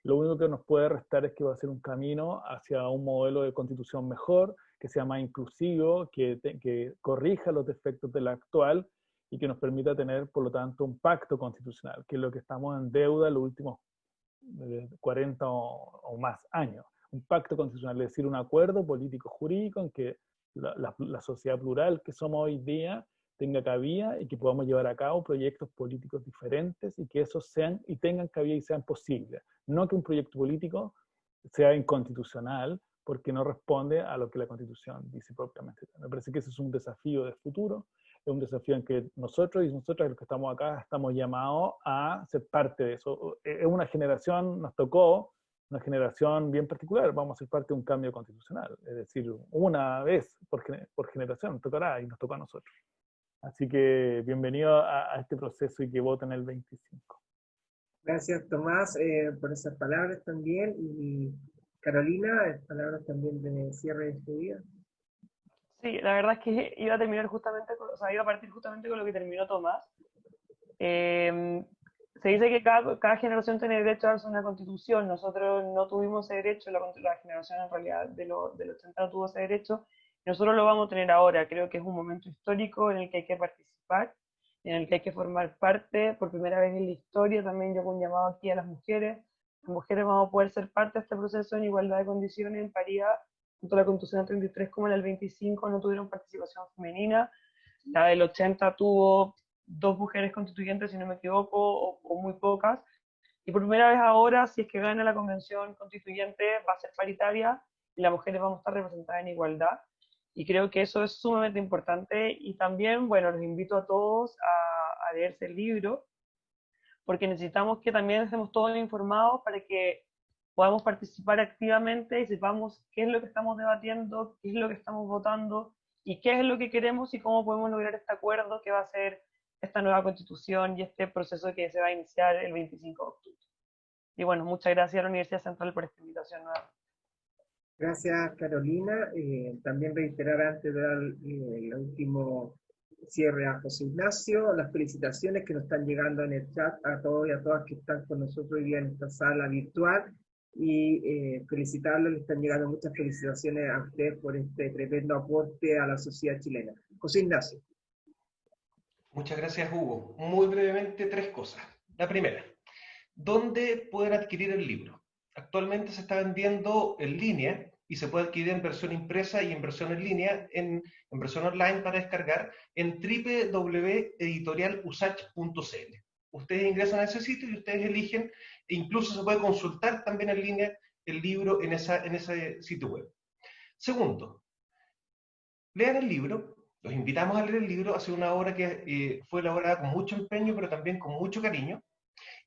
lo único que nos puede restar es que va a ser un camino hacia un modelo de constitución mejor, que sea más inclusivo, que corrija los defectos de la actual y que nos permita tener, por lo tanto, un pacto constitucional, que es lo que estamos en deuda los últimos 40 o más años. Un pacto constitucional, es decir, un acuerdo político-jurídico en que la sociedad plural que somos hoy día tenga cabida y que podamos llevar a cabo proyectos políticos diferentes y que esos sean y tengan cabida y sean posibles. No que un proyecto político sea inconstitucional porque no responde a lo que la Constitución dice propiamente. Me parece que ese es un desafío de futuro, es un desafío en que nosotros y nosotras los que estamos acá estamos llamados a ser parte de eso. Es una generación, nos tocó una generación bien particular, vamos a ser parte de un cambio constitucional, es decir, una vez por generación nos tocará y nos tocó a nosotros. Así que bienvenido a este proceso y que voten el 25. Gracias, Tomás, por esas palabras también. Y Carolina, palabras también de cierre de este día. Sí, la verdad es que iba a terminar justamente, iba a partir justamente con lo que terminó Tomás. Se dice que cada generación tiene derecho a darse una constitución. Nosotros no tuvimos ese derecho, la generación en realidad del 80 no tuvo ese derecho. Nosotros lo vamos a tener ahora. Creo que es un momento histórico en el que hay que participar, en el que hay que formar parte. Por primera vez en la historia, también yo hago un llamado aquí a las mujeres. Las mujeres vamos a poder ser parte de este proceso en igualdad de condiciones, en paridad. Tanto la Constitución del 33 como la del 25 no tuvieron participación femenina. La del 80 tuvo 2 mujeres constituyentes, si no me equivoco, o muy pocas. Y por primera vez ahora, si es que gana la convención constituyente, va a ser paritaria y las mujeres vamos a estar representadas en igualdad. Y creo que eso es sumamente importante. Y también, bueno, los invito a todos a leerse el libro, porque necesitamos que también estemos todos informados para que podamos participar activamente y sepamos qué es lo que estamos debatiendo, qué es lo que estamos votando y qué es lo que queremos y cómo podemos lograr este acuerdo que va a ser esta nueva constitución y este proceso que se va a iniciar el 25 de octubre. Y bueno, muchas gracias a la Universidad Central por esta invitación nueva. Gracias, Carolina. También reiterar antes de dar el último cierre a José Ignacio, las felicitaciones que nos están llegando en el chat a todos y a todas que están con nosotros hoy día en esta sala virtual, y felicitarlos, le están llegando muchas felicitaciones a ustedes por este tremendo aporte a la sociedad chilena. José Ignacio. Muchas gracias, Hugo. Muy brevemente, 3 cosas. La primera, ¿dónde pueden adquirir el libro? Actualmente se está vendiendo en línea y se puede adquirir en versión impresa y en versión en línea, en versión online para descargar, en www.editorialusach.cl. Ustedes ingresan a ese sitio y ustedes eligen, e incluso se puede consultar también en línea el libro en ese sitio web. Segundo, lean el libro Los invitamos a leer el libro. Ha sido una obra que fue elaborada con mucho empeño, pero también con mucho cariño.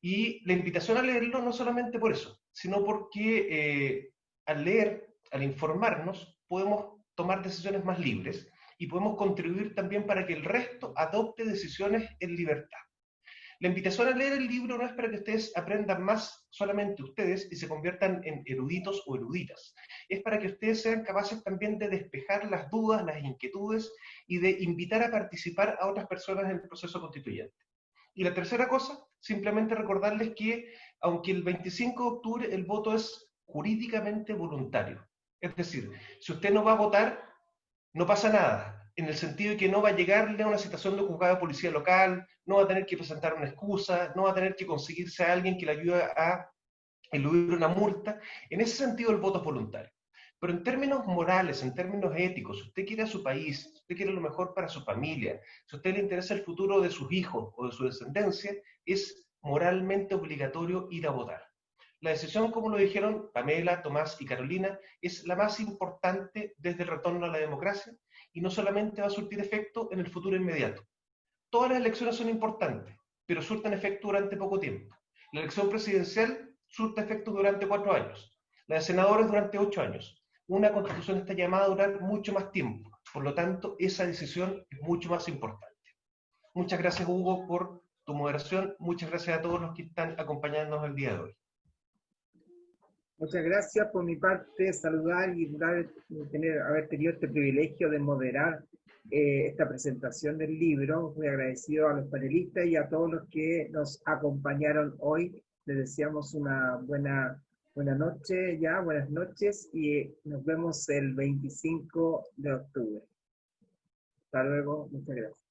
Y la invitación a leerlo no solamente por eso, sino porque al leer, al informarnos, podemos tomar decisiones más libres y podemos contribuir también para que el resto adopte decisiones en libertad. La invitación a leer el libro no es para que ustedes aprendan más solamente ustedes y se conviertan en eruditos o eruditas. Es para que ustedes sean capaces también de despejar las dudas, las inquietudes y de invitar a participar a otras personas en el proceso constituyente. Y la tercera cosa, simplemente recordarles que aunque el 25 de octubre el voto es jurídicamente voluntario, es decir, si usted no va a votar, no pasa nada, en el sentido de que no va a llegarle a una situación de juzgado de policía local, no va a tener que presentar una excusa, no va a tener que conseguirse a alguien que le ayude a eludir una multa. En ese sentido el voto es voluntario. Pero en términos morales, en términos éticos, si usted quiere a su país, si usted quiere lo mejor para su familia, si a usted le interesa el futuro de sus hijos o de su descendencia, es moralmente obligatorio ir a votar. La decisión, como lo dijeron Pamela, Tomás y Carolina, es la más importante desde el retorno a la democracia y no solamente va a surtir efecto en el futuro inmediato. Todas las elecciones son importantes, pero surten efecto durante poco tiempo. La elección presidencial surte efecto durante 4 años, la de senadores durante 8 años. Una constitución está llamada a durar mucho más tiempo, por lo tanto, esa decisión es mucho más importante. Muchas gracias, Hugo, por tu moderación. Muchas gracias a todos los que están acompañándonos el día de hoy. Muchas gracias por mi parte, saludar y haber tenido este privilegio de moderar esta presentación del libro. Muy agradecido a los panelistas y a todos los que nos acompañaron hoy. Les deseamos una buena noche ya, buenas noches y nos vemos el 25 de octubre. Hasta luego, muchas gracias.